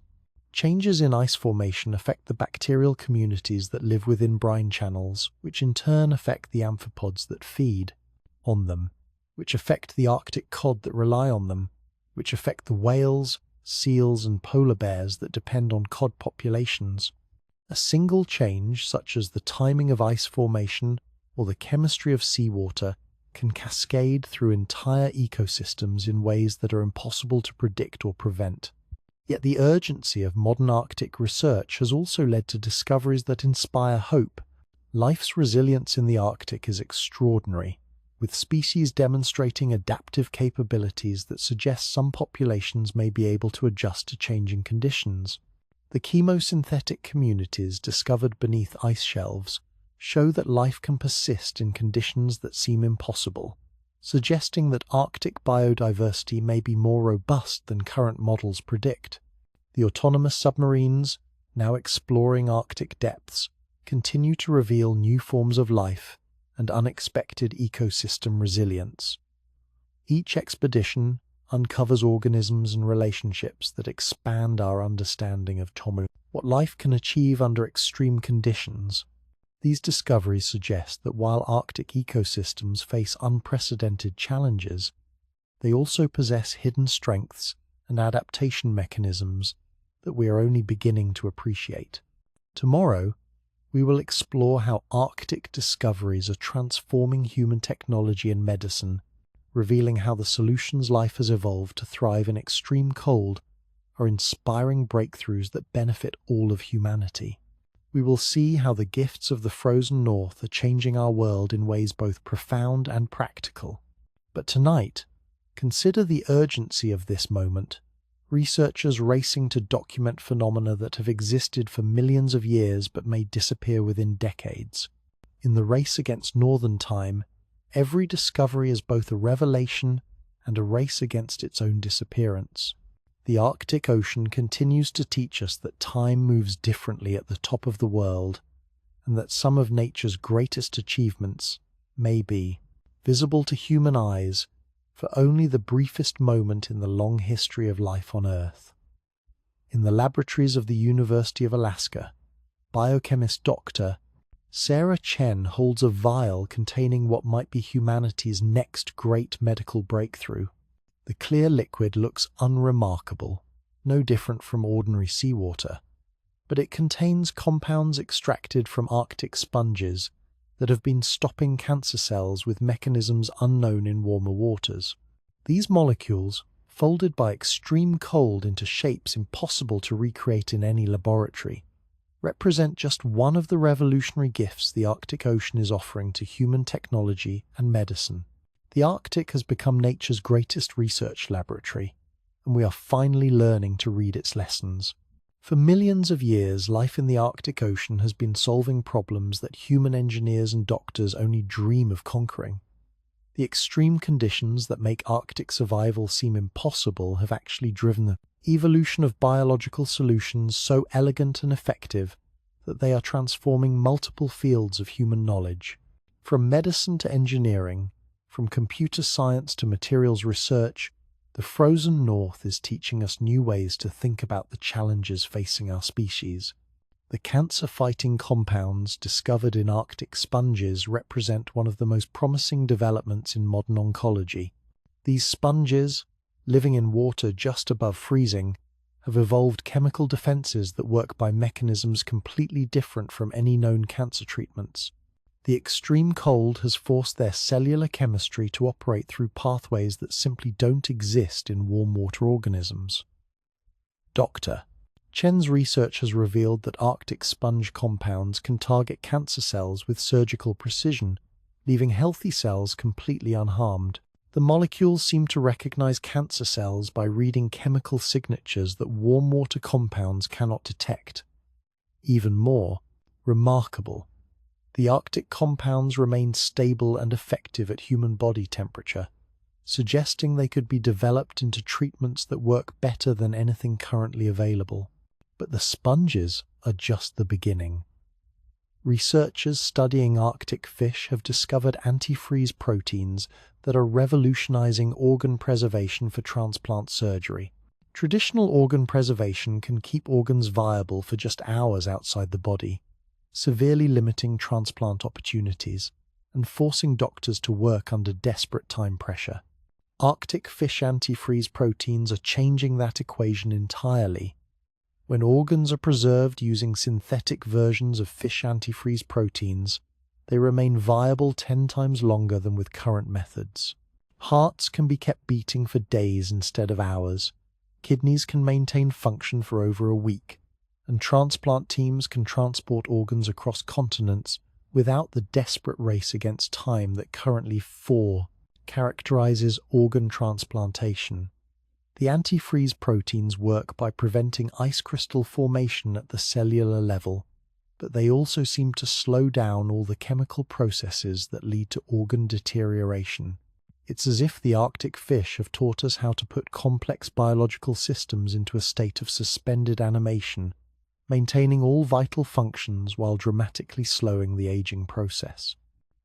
Changes in ice formation affect the bacterial communities that live within brine channels, which in turn affect the amphipods that feed on them, which affect the Arctic cod that rely on them, which affect the whales, seals, and polar bears that depend on cod populations. A single change, such as the timing of ice formation or the chemistry of seawater, can cascade through entire ecosystems in ways that are impossible to predict or prevent. Yet the urgency of modern Arctic research has also led to discoveries that inspire hope. Life's resilience in the Arctic is extraordinary, with species demonstrating adaptive capabilities that suggest some populations may be able to adjust to changing conditions. The chemosynthetic communities discovered beneath ice shelves show that life can persist in conditions that seem impossible, suggesting that Arctic biodiversity may be more robust than current models predict. The autonomous submarines, now exploring Arctic depths, continue to reveal new forms of life and unexpected ecosystem resilience. Each expedition uncovers organisms and relationships that expand our understanding of what life can achieve under extreme conditions. These discoveries suggest that while Arctic ecosystems face unprecedented challenges, they also possess hidden strengths and adaptation mechanisms that we are only beginning to appreciate. Tomorrow, we will explore how Arctic discoveries are transforming human technology and medicine, revealing how the solutions life has evolved to thrive in extreme cold are inspiring breakthroughs that benefit all of humanity. We will see how the gifts of the frozen north are changing our world in ways both profound and practical. But tonight, consider the urgency of this moment. Researchers racing to document phenomena that have existed for millions of years but may disappear within decades. In the race against northern time, every discovery is both a revelation and a race against its own disappearance. The Arctic Ocean continues to teach us that time moves differently at the top of the world, and that some of nature's greatest achievements may be visible to human eyes for only the briefest moment in the long history of life on Earth. In the laboratories of the University of Alaska, biochemist Dr. Sarah Chen holds a vial containing what might be humanity's next great medical breakthrough. The clear liquid looks unremarkable, no different from ordinary seawater, but it contains compounds extracted from Arctic sponges that have been stopping cancer cells with mechanisms unknown in warmer waters. These molecules, folded by extreme cold into shapes impossible to recreate in any laboratory, represent just one of the revolutionary gifts the Arctic Ocean is offering to human technology and medicine. The Arctic has become nature's greatest research laboratory, and we are finally learning to read its lessons. For millions of years, life in the Arctic Ocean has been solving problems that human engineers and doctors only dream of conquering. The extreme conditions that make Arctic survival seem impossible have actually driven the evolution of biological solutions so elegant and effective that they are transforming multiple fields of human knowledge. From medicine to engineering, from computer science to materials research, the frozen North is teaching us new ways to think about the challenges facing our species. The cancer-fighting compounds discovered in Arctic sponges represent one of the most promising developments in modern oncology. These sponges, living in water just above freezing, have evolved chemical defenses that work by mechanisms completely different from any known cancer treatments. The extreme cold has forced their cellular chemistry to operate through pathways that simply don't exist in warm water organisms. Dr. Chen's research has revealed that Arctic sponge compounds can target cancer cells with surgical precision, leaving healthy cells completely unharmed. The molecules seem to recognize cancer cells by reading chemical signatures that warm water compounds cannot detect. Even more remarkable, the Arctic compounds remain stable and effective at human body temperature, suggesting they could be developed into treatments that work better than anything currently available. But the sponges are just the beginning. Researchers studying Arctic fish have discovered antifreeze proteins that are revolutionizing organ preservation for transplant surgery. Traditional organ preservation can keep organs viable for just hours outside the body, severely limiting transplant opportunities and forcing doctors to work under desperate time pressure. Arctic fish antifreeze proteins are changing that equation entirely. When organs are preserved using synthetic versions of fish antifreeze proteins, they remain viable 10 times longer than with current methods. Hearts can be kept beating for days instead of hours, kidneys can maintain function for over a week, and transplant teams can transport organs across continents without the desperate race against time that currently characterizes organ transplantation. The antifreeze proteins work by preventing ice crystal formation at the cellular level, but they also seem to slow down all the chemical processes that lead to organ deterioration. It's as if the Arctic fish have taught us how to put complex biological systems into a state of suspended animation, maintaining all vital functions while dramatically slowing the aging process.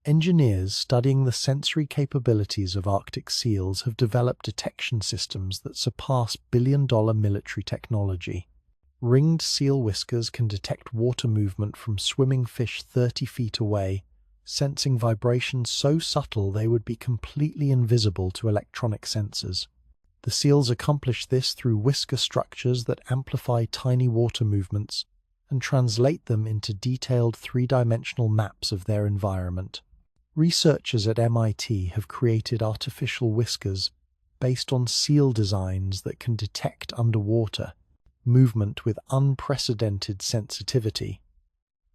Engineers studying the sensory capabilities of Arctic seals have developed detection systems that surpass billion-dollar military technology. Ringed seal whiskers can detect water movement from swimming fish 30 feet away, sensing vibrations so subtle they would be completely invisible to electronic sensors. The seals accomplish this through whisker structures that amplify tiny water movements and translate them into detailed three-dimensional maps of their environment. Researchers at MIT have created artificial whiskers based on seal designs that can detect underwater movement with unprecedented sensitivity.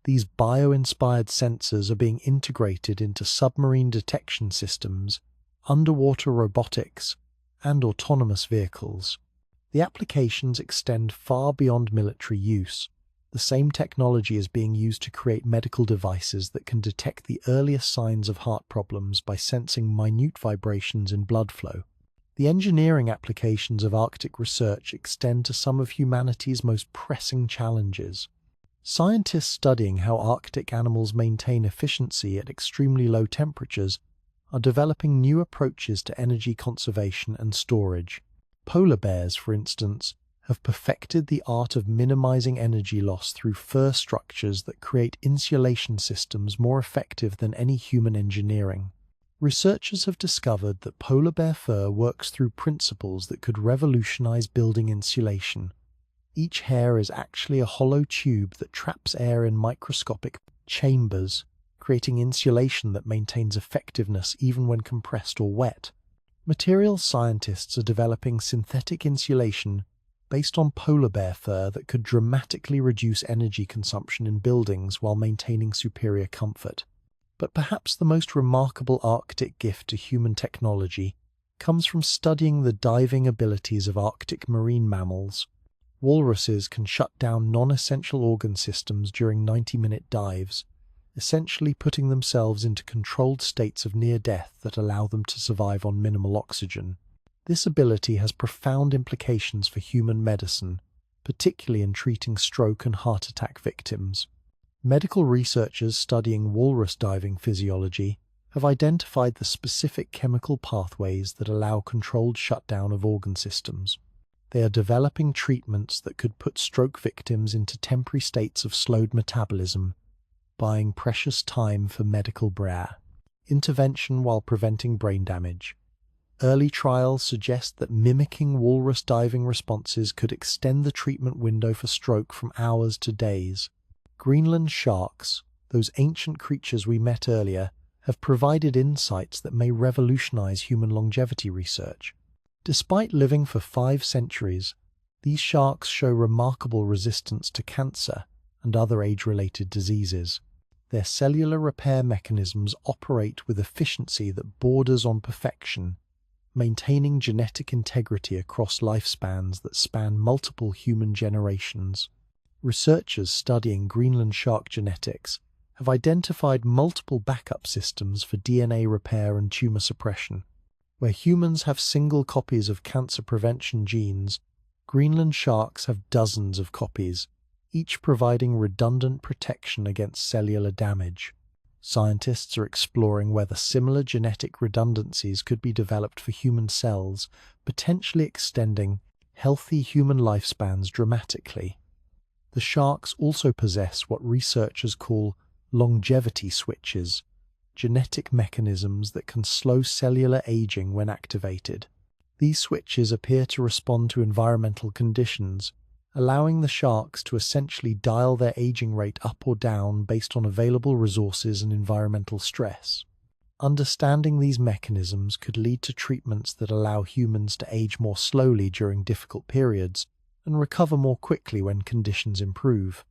These bio-inspired sensors are being integrated into submarine detection systems, underwater robotics, and autonomous vehicles. The applications extend far beyond military use. The same technology is being used to create medical devices that can detect the earliest signs of heart problems by sensing minute vibrations in blood flow. The engineering applications of Arctic research extend to some of humanity's most pressing challenges. Scientists studying how Arctic animals maintain efficiency at extremely low temperatures are developing new approaches to energy conservation and storage. Polar bears, for instance, have perfected the art of minimizing energy loss through fur structures that create insulation systems more effective than any human engineering. Researchers have discovered that polar bear fur works through principles that could revolutionize building insulation. Each hair is actually a hollow tube that traps air in microscopic chambers, creating insulation that maintains effectiveness even when compressed or wet. Materials scientists are developing synthetic insulation based on polar bear fur that could dramatically reduce energy consumption in buildings while maintaining superior comfort. But perhaps the most remarkable Arctic gift to human technology comes from studying the diving abilities of Arctic marine mammals. Walruses can shut down non-essential organ systems during 90-minute dives, essentially putting themselves into controlled states of near death that allow them to survive on minimal oxygen. This ability has profound implications for human medicine, particularly in treating stroke and heart attack victims. Medical researchers studying walrus diving physiology have identified the specific chemical pathways that allow controlled shutdown of organ systems. They are developing treatments that could put stroke victims into temporary states of slowed metabolism, buying precious time for medical intervention while preventing brain damage. Early trials suggest that mimicking walrus diving responses could extend the treatment window for stroke from hours to days. Greenland sharks, those ancient creatures we met earlier, have provided insights that may revolutionize human longevity research. Despite living for 5 centuries, these sharks show remarkable resistance to cancer and other age-related diseases. Their cellular repair mechanisms operate with efficiency that borders on perfection, maintaining genetic integrity across lifespans that span multiple human generations. Researchers studying Greenland shark genetics have identified multiple backup systems for DNA repair and tumor suppression. Where humans have single copies of cancer prevention genes, Greenland sharks have dozens of copies, each providing redundant protection against cellular damage. Scientists are exploring whether similar genetic redundancies could be developed for human cells, potentially extending healthy human lifespans dramatically. The sharks also possess what researchers call longevity switches, genetic mechanisms that can slow cellular aging when activated. These switches appear to respond to environmental conditions, allowing the sharks to essentially dial their aging rate up or down based on available resources and environmental stress. Understanding these mechanisms could lead to treatments that allow humans to age more slowly during difficult periods and recover more quickly when conditions improve.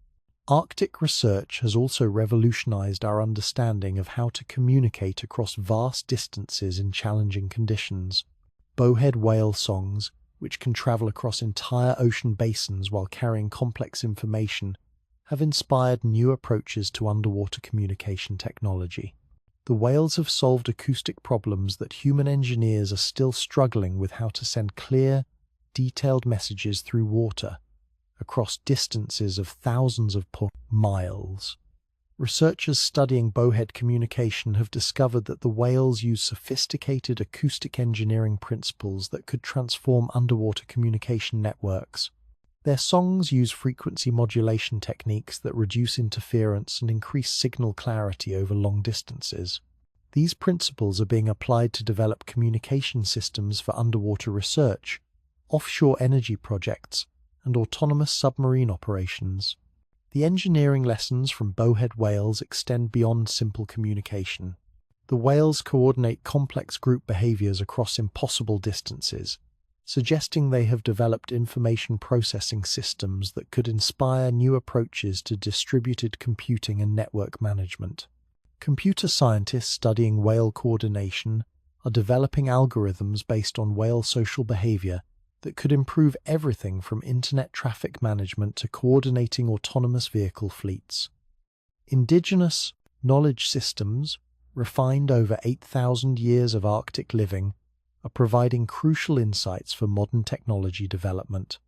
Arctic research has also revolutionized our understanding of how to communicate across vast distances in challenging conditions. Bowhead whale songs, which can travel across entire ocean basins while carrying complex information, have inspired new approaches to underwater communication technology. The whales have solved acoustic problems that human engineers are still struggling with: how to send clear, detailed messages through water across distances of thousands of miles. Researchers studying bowhead communication have discovered that the whales use sophisticated acoustic engineering principles that could transform underwater communication networks. Their songs use frequency modulation techniques that reduce interference and increase signal clarity over long distances. These principles are being applied to develop communication systems for underwater research, offshore energy projects, and autonomous submarine operations. The engineering lessons from bowhead whales extend beyond simple communication. The whales coordinate complex group behaviors across impossible distances, suggesting they have developed information processing systems that could inspire new approaches to distributed computing and network management. Computer scientists studying whale coordination are developing algorithms based on whale social behavior that could improve everything from internet traffic management to coordinating autonomous vehicle fleets. Indigenous knowledge systems, refined over 8,000 years of Arctic living, are providing crucial insights for modern technology development.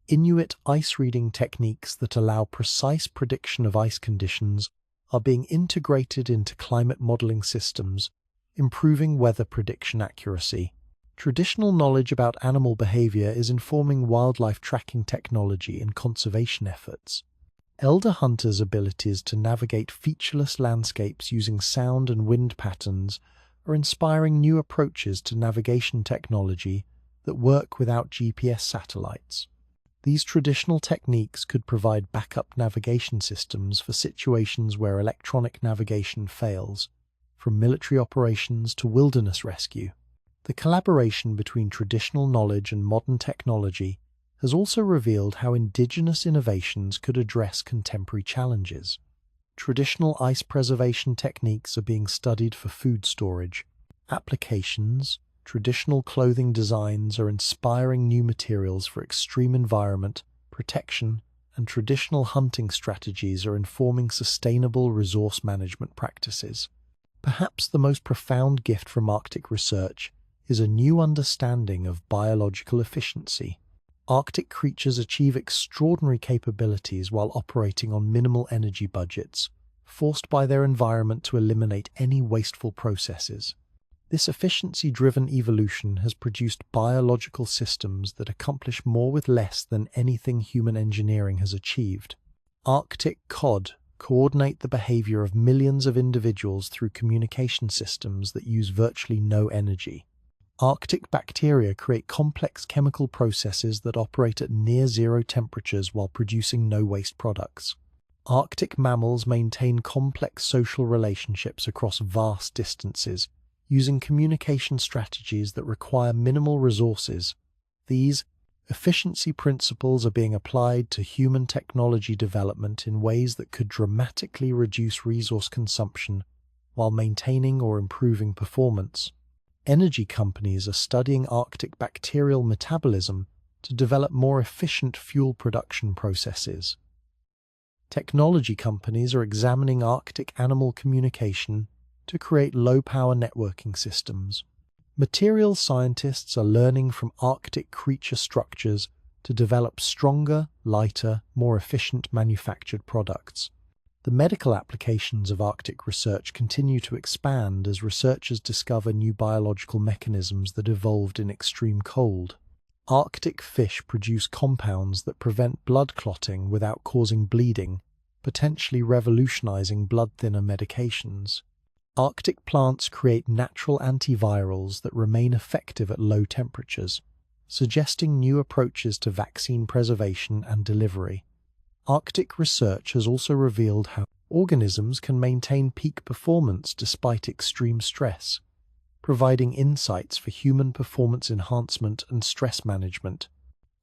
Inuit ice reading techniques that allow precise prediction of ice conditions are being integrated into climate modeling systems, improving weather prediction accuracy. Traditional knowledge about animal behavior is informing wildlife tracking technology and conservation efforts. Elder hunters' abilities to navigate featureless landscapes using sound and wind patterns are inspiring new approaches to navigation technology that work without GPS satellites. These traditional techniques could provide backup navigation systems for situations where electronic navigation fails, from military operations to wilderness rescue. The collaboration between traditional knowledge and modern technology has also revealed how indigenous innovations could address contemporary challenges. Traditional ice preservation techniques are being studied for food storage. Applications traditional clothing designs are inspiring new materials for extreme environment protection, and traditional hunting strategies are informing sustainable resource management practices. Perhaps the most profound gift from Arctic research is a new understanding of biological efficiency. Arctic creatures achieve extraordinary capabilities while operating on minimal energy budgets, forced by their environment to eliminate any wasteful processes. This efficiency-driven evolution has produced biological systems that accomplish more with less than anything human engineering has achieved. Arctic cod coordinate the behavior of millions of individuals through communication systems that use virtually no energy. Arctic bacteria create complex chemical processes that operate at near-zero temperatures while producing no waste products. Arctic mammals maintain complex social relationships across vast distances, using communication strategies that require minimal resources. These efficiency principles are being applied to human technology development in ways that could dramatically reduce resource consumption while maintaining or improving performance. Energy companies are studying Arctic bacterial metabolism to develop more efficient fuel production processes. Technology companies are examining Arctic animal communication to create low-power networking systems. Materials scientists are learning from Arctic creature structures to develop stronger, lighter, more efficient manufactured products. The medical applications of Arctic research continue to expand as researchers discover new biological mechanisms that evolved in extreme cold. Arctic fish produce compounds that prevent blood clotting without causing bleeding, potentially revolutionizing blood thinner medications. Arctic plants create natural antivirals that remain effective at low temperatures, suggesting new approaches to vaccine preservation and delivery. Arctic research has also revealed how organisms can maintain peak performance despite extreme stress, providing insights for human performance enhancement and stress management.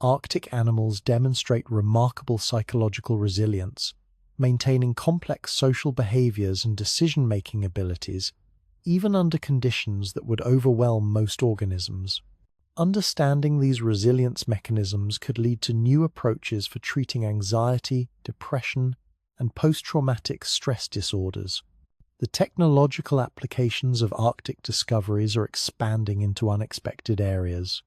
Arctic animals demonstrate remarkable psychological resilience, maintaining complex social behaviors and decision-making abilities, even under conditions that would overwhelm most organisms. Understanding these resilience mechanisms could lead to new approaches for treating anxiety, depression, and post-traumatic stress disorders. The technological applications of Arctic discoveries are expanding into unexpected areas.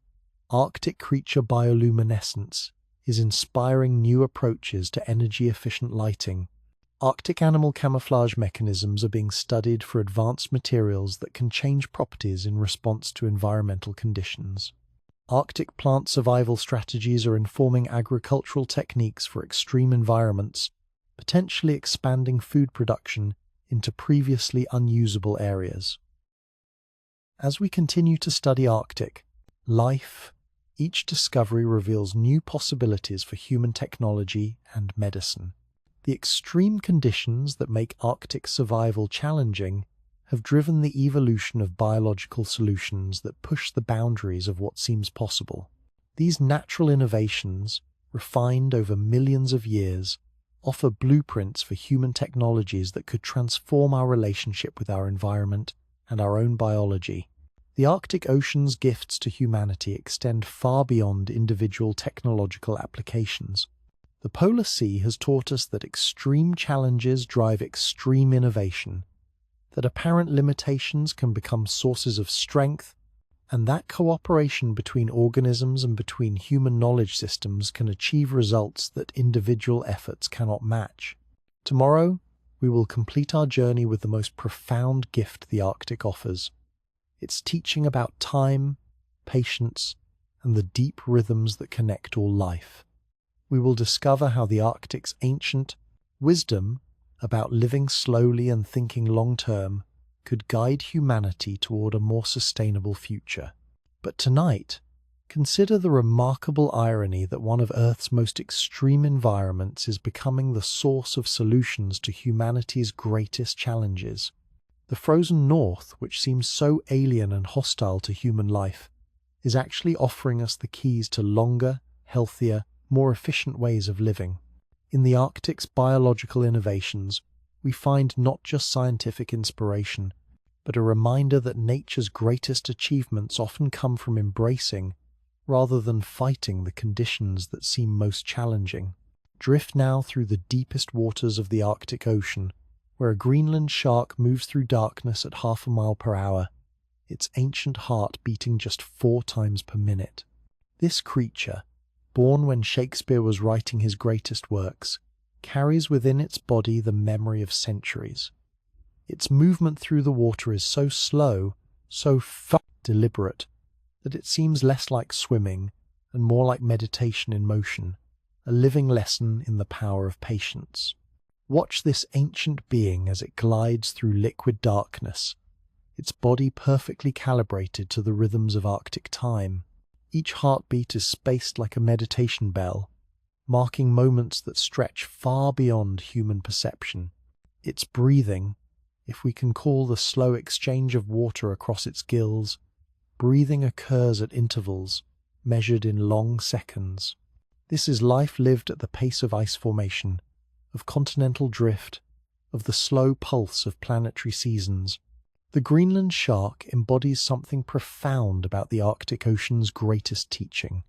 Arctic creature bioluminescence is inspiring new approaches to energy-efficient lighting. Arctic animal camouflage mechanisms are being studied for advanced materials that can change properties in response to environmental conditions. Arctic plant survival strategies are informing agricultural techniques for extreme environments, potentially expanding food production into previously unusable areas. As we continue to study Arctic life, each discovery reveals new possibilities for human technology and medicine. The extreme conditions that make Arctic survival challenging have driven the evolution of biological solutions that push the boundaries of what seems possible. These natural innovations, refined over millions of years, offer blueprints for human technologies that could transform our relationship with our environment and our own biology. The Arctic Ocean's gifts to humanity extend far beyond individual technological applications. The Polar Sea has taught us that extreme challenges drive extreme innovation, that apparent limitations can become sources of strength, and that cooperation between organisms and between human knowledge systems can achieve results that individual efforts cannot match. Tomorrow, we will complete our journey with the most profound gift the Arctic offers. It's teaching about time, patience, and the deep rhythms that connect all life. We will discover how the Arctic's ancient wisdom about living slowly and thinking long-term could guide humanity toward a more sustainable future. But tonight, consider the remarkable irony that one of Earth's most extreme environments is becoming the source of solutions to humanity's greatest challenges. The frozen north, which seems so alien and hostile to human life, is actually offering us the keys to longer, healthier, more efficient ways of living. In the Arctic's biological innovations, we find not just scientific inspiration, but a reminder that nature's greatest achievements often come from embracing, rather than fighting, the conditions that seem most challenging. Drift now through the deepest waters of the Arctic Ocean, where a Greenland shark moves through darkness at 0.5 miles per hour, its ancient heart beating just 4 times per minute. This creature, born when Shakespeare was writing his greatest works, carries within its body the memory of centuries. Its movement through the water is so slow, so deliberate, that it seems less like swimming and more like meditation in motion, a living lesson in the power of patience. Watch this ancient being as it glides through liquid darkness, its body perfectly calibrated to the rhythms of Arctic time. Each heartbeat is spaced like a meditation bell, marking moments that stretch far beyond human perception. Its breathing, if we can call the slow exchange of water across its gills, breathing occurs at intervals, measured in long seconds. This is life lived at the pace of ice formation, of continental drift, of the slow pulse of planetary seasons. The Greenland shark embodies something profound about the Arctic Ocean's greatest teaching: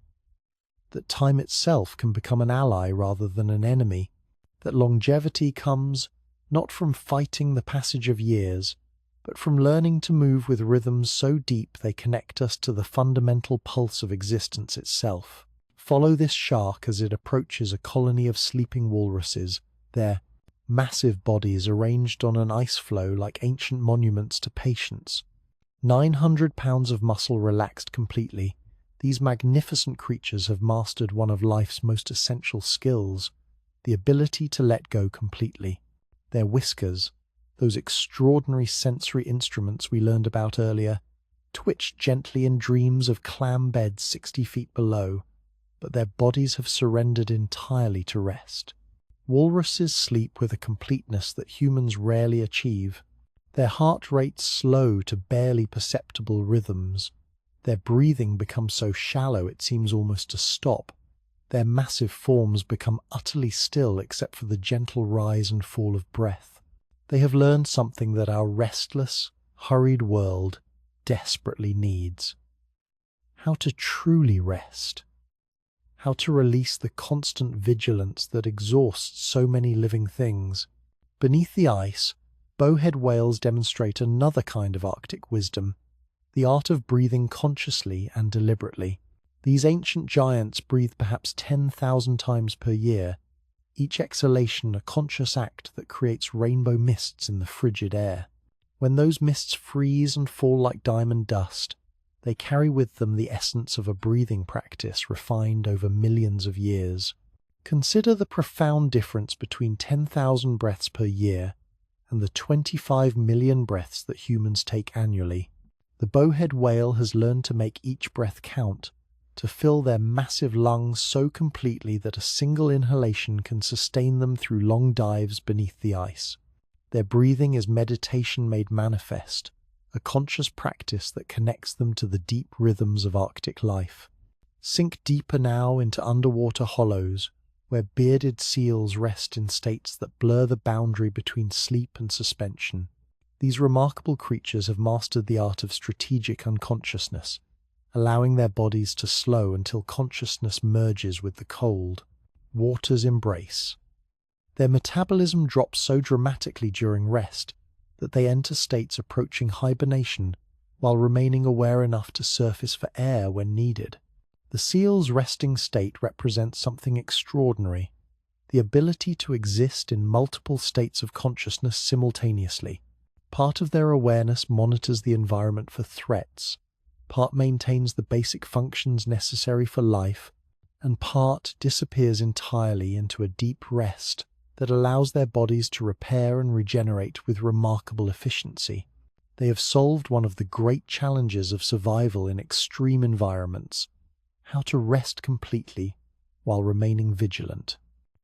that time itself can become an ally rather than an enemy, that longevity comes not from fighting the passage of years, but from learning to move with rhythms so deep they connect us to the fundamental pulse of existence itself. Follow this shark as it approaches a colony of sleeping walruses, their massive bodies arranged on an ice floe like ancient monuments to patience. 900 pounds of muscle relaxed completely, these magnificent creatures have mastered one of life's most essential skills, the ability to let go completely. Their whiskers, those extraordinary sensory instruments we learned about earlier, twitch gently in dreams of clam beds 60 feet below, but their bodies have surrendered entirely to rest. Walruses sleep with a completeness that humans rarely achieve. Their heart rates slow to barely perceptible rhythms. Their breathing becomes so shallow it seems almost to stop. Their massive forms become utterly still except for the gentle rise and fall of breath. They have learned something that our restless, hurried world desperately needs: how to truly rest. How to release the constant vigilance that exhausts so many living things. Beneath the ice, bowhead whales demonstrate another kind of Arctic wisdom, the art of breathing consciously and deliberately. These ancient giants breathe perhaps 10,000 times per year, each exhalation a conscious act that creates rainbow mists in the frigid air. When those mists freeze and fall like diamond dust, they carry with them the essence of a breathing practice refined over millions of years. Consider the profound difference between 10,000 breaths per year and the 25 million breaths that humans take annually. The bowhead whale has learned to make each breath count, to fill their massive lungs so completely that a single inhalation can sustain them through long dives beneath the ice. Their breathing is meditation made manifest, a conscious practice that connects them to the deep rhythms of Arctic life. Sink deeper now into underwater hollows, where bearded seals rest in states that blur the boundary between sleep and suspension. These remarkable creatures have mastered the art of strategic unconsciousness, allowing their bodies to slow until consciousness merges with the cold water's embrace. Their metabolism drops so dramatically during rest that they enter states approaching hibernation while remaining aware enough to surface for air when needed. The seal's resting state represents something extraordinary, the ability to exist in multiple states of consciousness simultaneously. Part of their awareness monitors the environment for threats, part maintains the basic functions necessary for life, and part disappears entirely into a deep rest that allows their bodies to repair and regenerate with remarkable efficiency. They have solved one of the great challenges of survival in extreme environments: how to rest completely while remaining vigilant.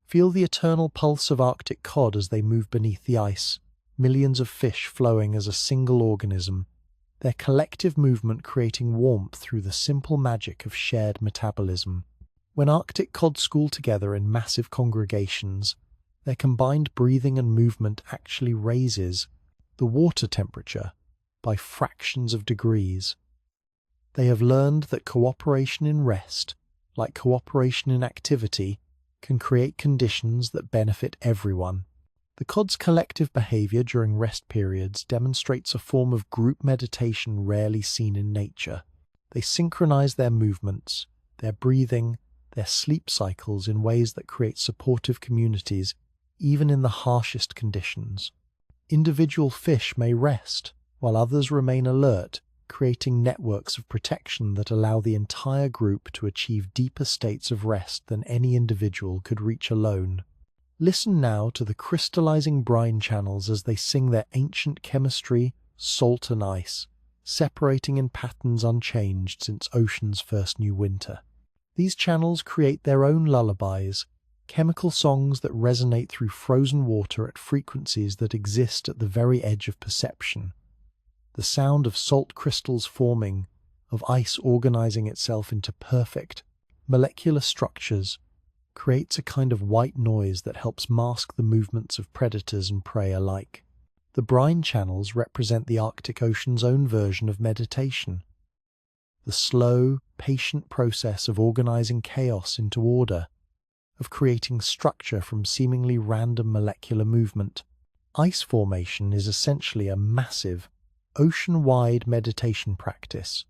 Feel the eternal pulse of Arctic cod as they move beneath the ice, millions of fish flowing as a single organism, their collective movement creating warmth through the simple magic of shared metabolism. When Arctic cod school together in massive congregations, their combined breathing and movement actually raises the water temperature, by fractions of degrees. They have learned that cooperation in rest, like cooperation in activity, can create conditions that benefit everyone. The cod's collective behavior during rest periods demonstrates a form of group meditation rarely seen in nature. They synchronize their movements, their breathing, their sleep cycles in ways that create supportive communities, even in the harshest conditions. Individual fish may rest, while others remain alert, creating networks of protection that allow the entire group to achieve deeper states of rest than any individual could reach alone. Listen now to the crystallizing brine channels as they sing their ancient chemistry, salt and ice, separating in patterns unchanged since oceans first knew winter. These channels create their own lullabies, chemical songs that resonate through frozen water at frequencies that exist at the very edge of perception. The sound of salt crystals forming, of ice organizing itself into perfect, molecular structures, creates a kind of white noise that helps mask the movements of predators and prey alike. The brine channels represent the Arctic Ocean's own version of meditation. The slow, patient process of organizing chaos into order, of creating structure from seemingly random molecular movement. Ice formation is essentially a massive, ocean-wide meditation practice,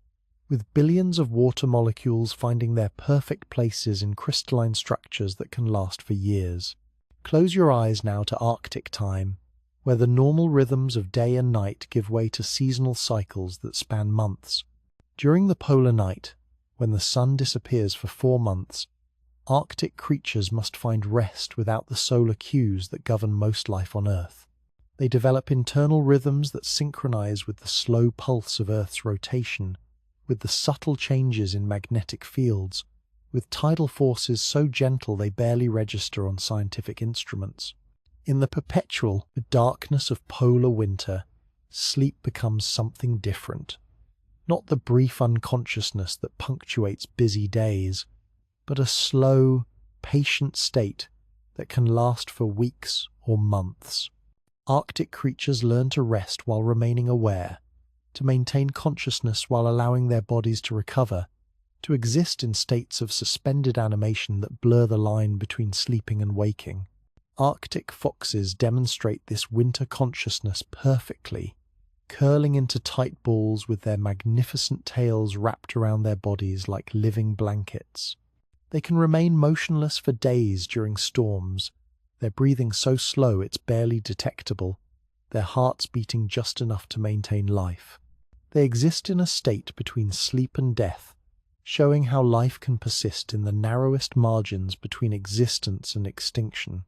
with billions of water molecules finding their perfect places in crystalline structures that can last for years. Close your eyes now to Arctic time, where the normal rhythms of day and night give way to seasonal cycles that span months. During the polar night, when the sun disappears for 4 months, Arctic creatures must find rest without the solar cues that govern most life on Earth. They develop internal rhythms that synchronize with the slow pulse of Earth's rotation, with the subtle changes in magnetic fields, with tidal forces so gentle they barely register on scientific instruments. In the perpetual darkness of polar winter, sleep becomes something different. Not the brief unconsciousness that punctuates busy days, but a slow, patient state that can last for weeks or months. Arctic creatures learn to rest while remaining aware, to maintain consciousness while allowing their bodies to recover, to exist in states of suspended animation that blur the line between sleeping and waking. Arctic foxes demonstrate this winter consciousness perfectly, curling into tight balls with their magnificent tails wrapped around their bodies like living blankets. They can remain motionless for days during storms, their breathing so slow it's barely detectable, their hearts beating just enough to maintain life. They exist in a state between sleep and death, showing how life can persist in the narrowest margins between existence and extinction.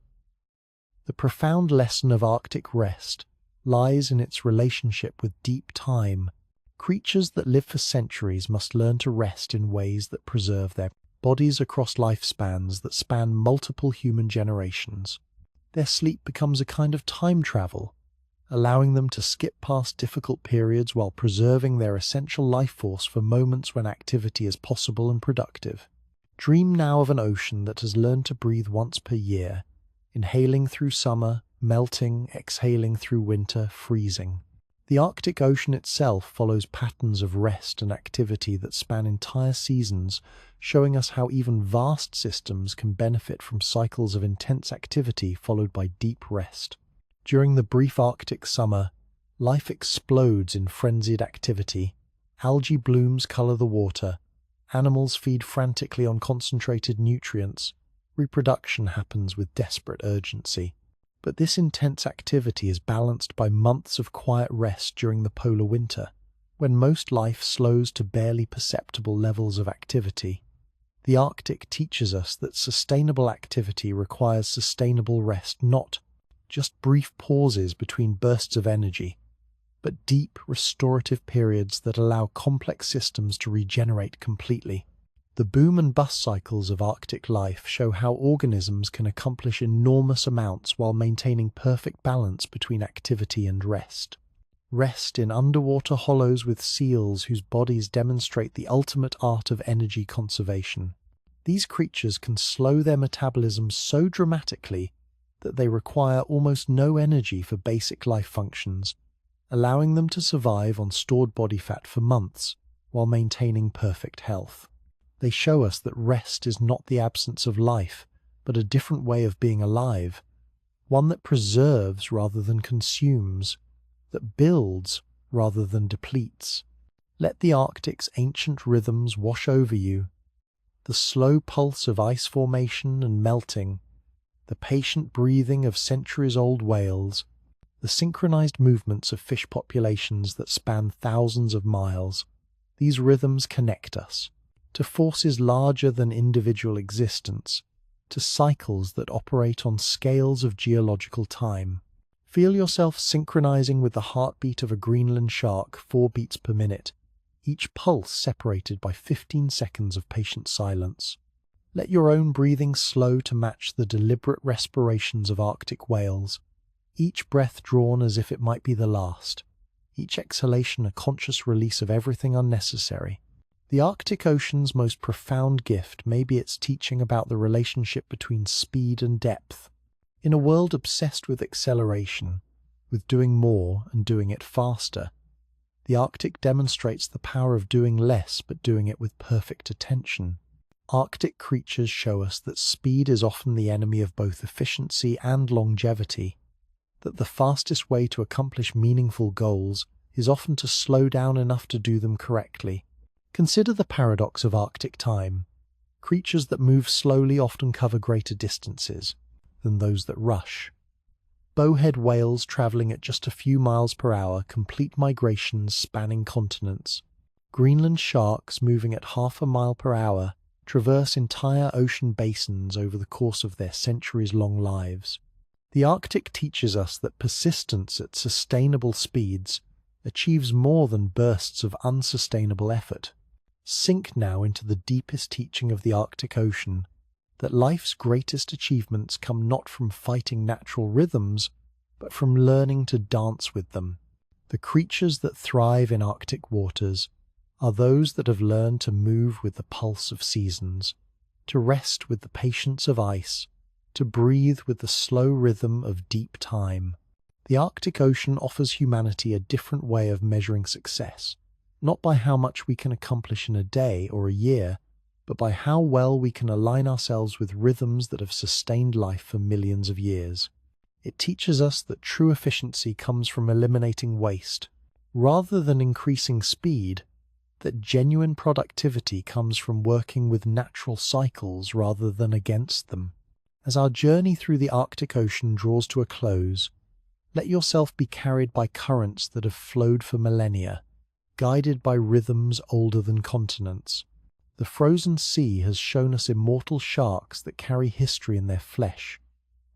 The profound lesson of Arctic rest lies in its relationship with deep time. Creatures that live for centuries must learn to rest in ways that preserve their bodies across lifespans that span multiple human generations. Their sleep becomes a kind of time travel, allowing them to skip past difficult periods while preserving their essential life force for moments when activity is possible and productive. Dream now of an ocean that has learned to breathe once per year, inhaling through summer, melting, exhaling through winter, freezing. The Arctic Ocean itself follows patterns of rest and activity that span entire seasons, showing us how even vast systems can benefit from cycles of intense activity followed by deep rest. During the brief Arctic summer, life explodes in frenzied activity. Algae blooms color the water, animals feed frantically on concentrated nutrients, reproduction happens with desperate urgency. But this intense activity is balanced by months of quiet rest during the polar winter, when most life slows to barely perceptible levels of activity. The Arctic teaches us that sustainable activity requires sustainable rest, not just brief pauses between bursts of energy, but deep, restorative periods that allow complex systems to regenerate completely. The boom and bust cycles of Arctic life show how organisms can accomplish enormous amounts while maintaining perfect balance between activity and rest. Rest in underwater hollows with seals whose bodies demonstrate the ultimate art of energy conservation. These creatures can slow their metabolism so dramatically that they require almost no energy for basic life functions, allowing them to survive on stored body fat for months while maintaining perfect health. They show us that rest is not the absence of life, but a different way of being alive, one that preserves rather than consumes, that builds rather than depletes. Let the Arctic's ancient rhythms wash over you, the slow pulse of ice formation and melting, the patient breathing of centuries-old whales, the synchronized movements of fish populations that span thousands of miles. These rhythms connect us to forces larger than individual existence, to cycles that operate on scales of geological time. Feel yourself synchronizing with the heartbeat of a Greenland shark, 4 beats per minute, each pulse separated by 15 seconds of patient silence. Let your own breathing slow to match the deliberate respirations of Arctic whales, each breath drawn as if it might be the last, each exhalation a conscious release of everything unnecessary. The Arctic Ocean's most profound gift may be its teaching about the relationship between speed and depth. In a world obsessed with acceleration, with doing more and doing it faster, the Arctic demonstrates the power of doing less but doing it with perfect attention. Arctic creatures show us that speed is often the enemy of both efficiency and longevity, that the fastest way to accomplish meaningful goals is often to slow down enough to do them correctly. Consider the paradox of Arctic time. Creatures that move slowly often cover greater distances than those that rush. Bowhead whales traveling at just a few miles per hour complete migrations spanning continents. Greenland sharks moving at half a mile per hour traverse entire ocean basins over the course of their centuries-long lives. The Arctic teaches us that persistence at sustainable speeds achieves more than bursts of unsustainable effort. Sink now into the deepest teaching of the Arctic Ocean, that life's greatest achievements come not from fighting natural rhythms, but from learning to dance with them. The creatures that thrive in Arctic waters are those that have learned to move with the pulse of seasons, to rest with the patience of ice, to breathe with the slow rhythm of deep time. The Arctic Ocean offers humanity a different way of measuring success, not by how much we can accomplish in a day or a year, but by how well we can align ourselves with rhythms that have sustained life for millions of years. It teaches us that true efficiency comes from eliminating waste, rather than increasing speed, that genuine productivity comes from working with natural cycles rather than against them. As our journey through the Arctic Ocean draws to a close, let yourself be carried by currents that have flowed for millennia, guided by rhythms older than continents. The frozen sea has shown us immortal sharks that carry history in their flesh,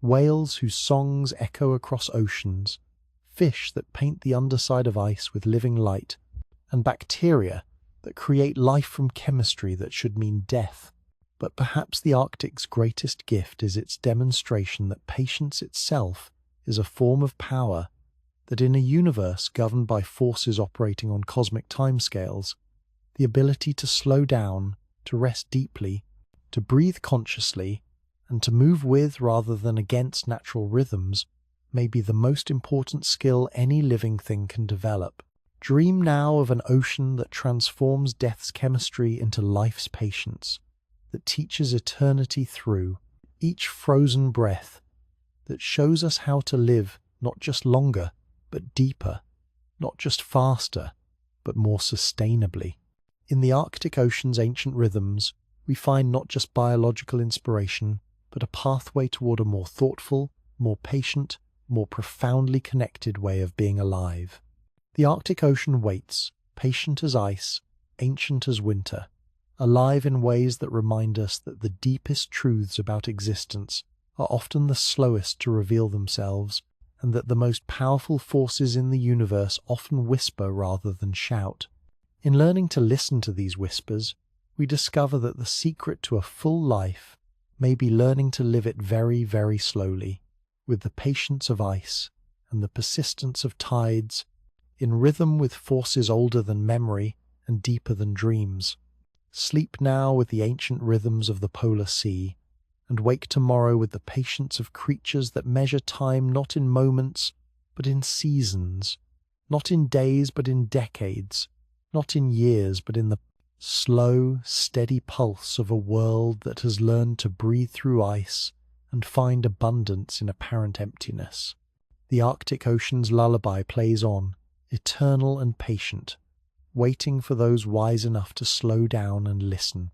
whales whose songs echo across oceans, fish that paint the underside of ice with living light, and bacteria that create life from chemistry that should mean death. But perhaps the Arctic's greatest gift is its demonstration that patience itself is a form of power, that in a universe governed by forces operating on cosmic timescales, the ability to slow down, to rest deeply, to breathe consciously, and to move with rather than against natural rhythms may be the most important skill any living thing can develop. Dream now of an ocean that transforms death's chemistry into life's patience, that teaches eternity through each frozen breath, that shows us how to live not just longer, but deeper, not just faster, but more sustainably. In the Arctic Ocean's ancient rhythms, we find not just biological inspiration, but a pathway toward a more thoughtful, more patient, more profoundly connected way of being alive. The Arctic Ocean waits, patient as ice, ancient as winter, alive in ways that remind us that the deepest truths about existence are often the slowest to reveal themselves, and that the most powerful forces in the universe often whisper rather than shout. In learning to listen to these whispers, we discover that the secret to a full life may be learning to live it very, very slowly, with the patience of ice and the persistence of tides, in rhythm with forces older than memory and deeper than dreams. Sleep now with the ancient rhythms of the polar sea, and wake tomorrow with the patience of creatures that measure time not in moments, but in seasons, Not in days, but in decades. Not in years, but in the slow, steady pulse of a world that has learned to breathe through ice and find abundance in apparent emptiness. The Arctic Ocean's lullaby plays on, eternal and patient, waiting for those wise enough to slow down and listen.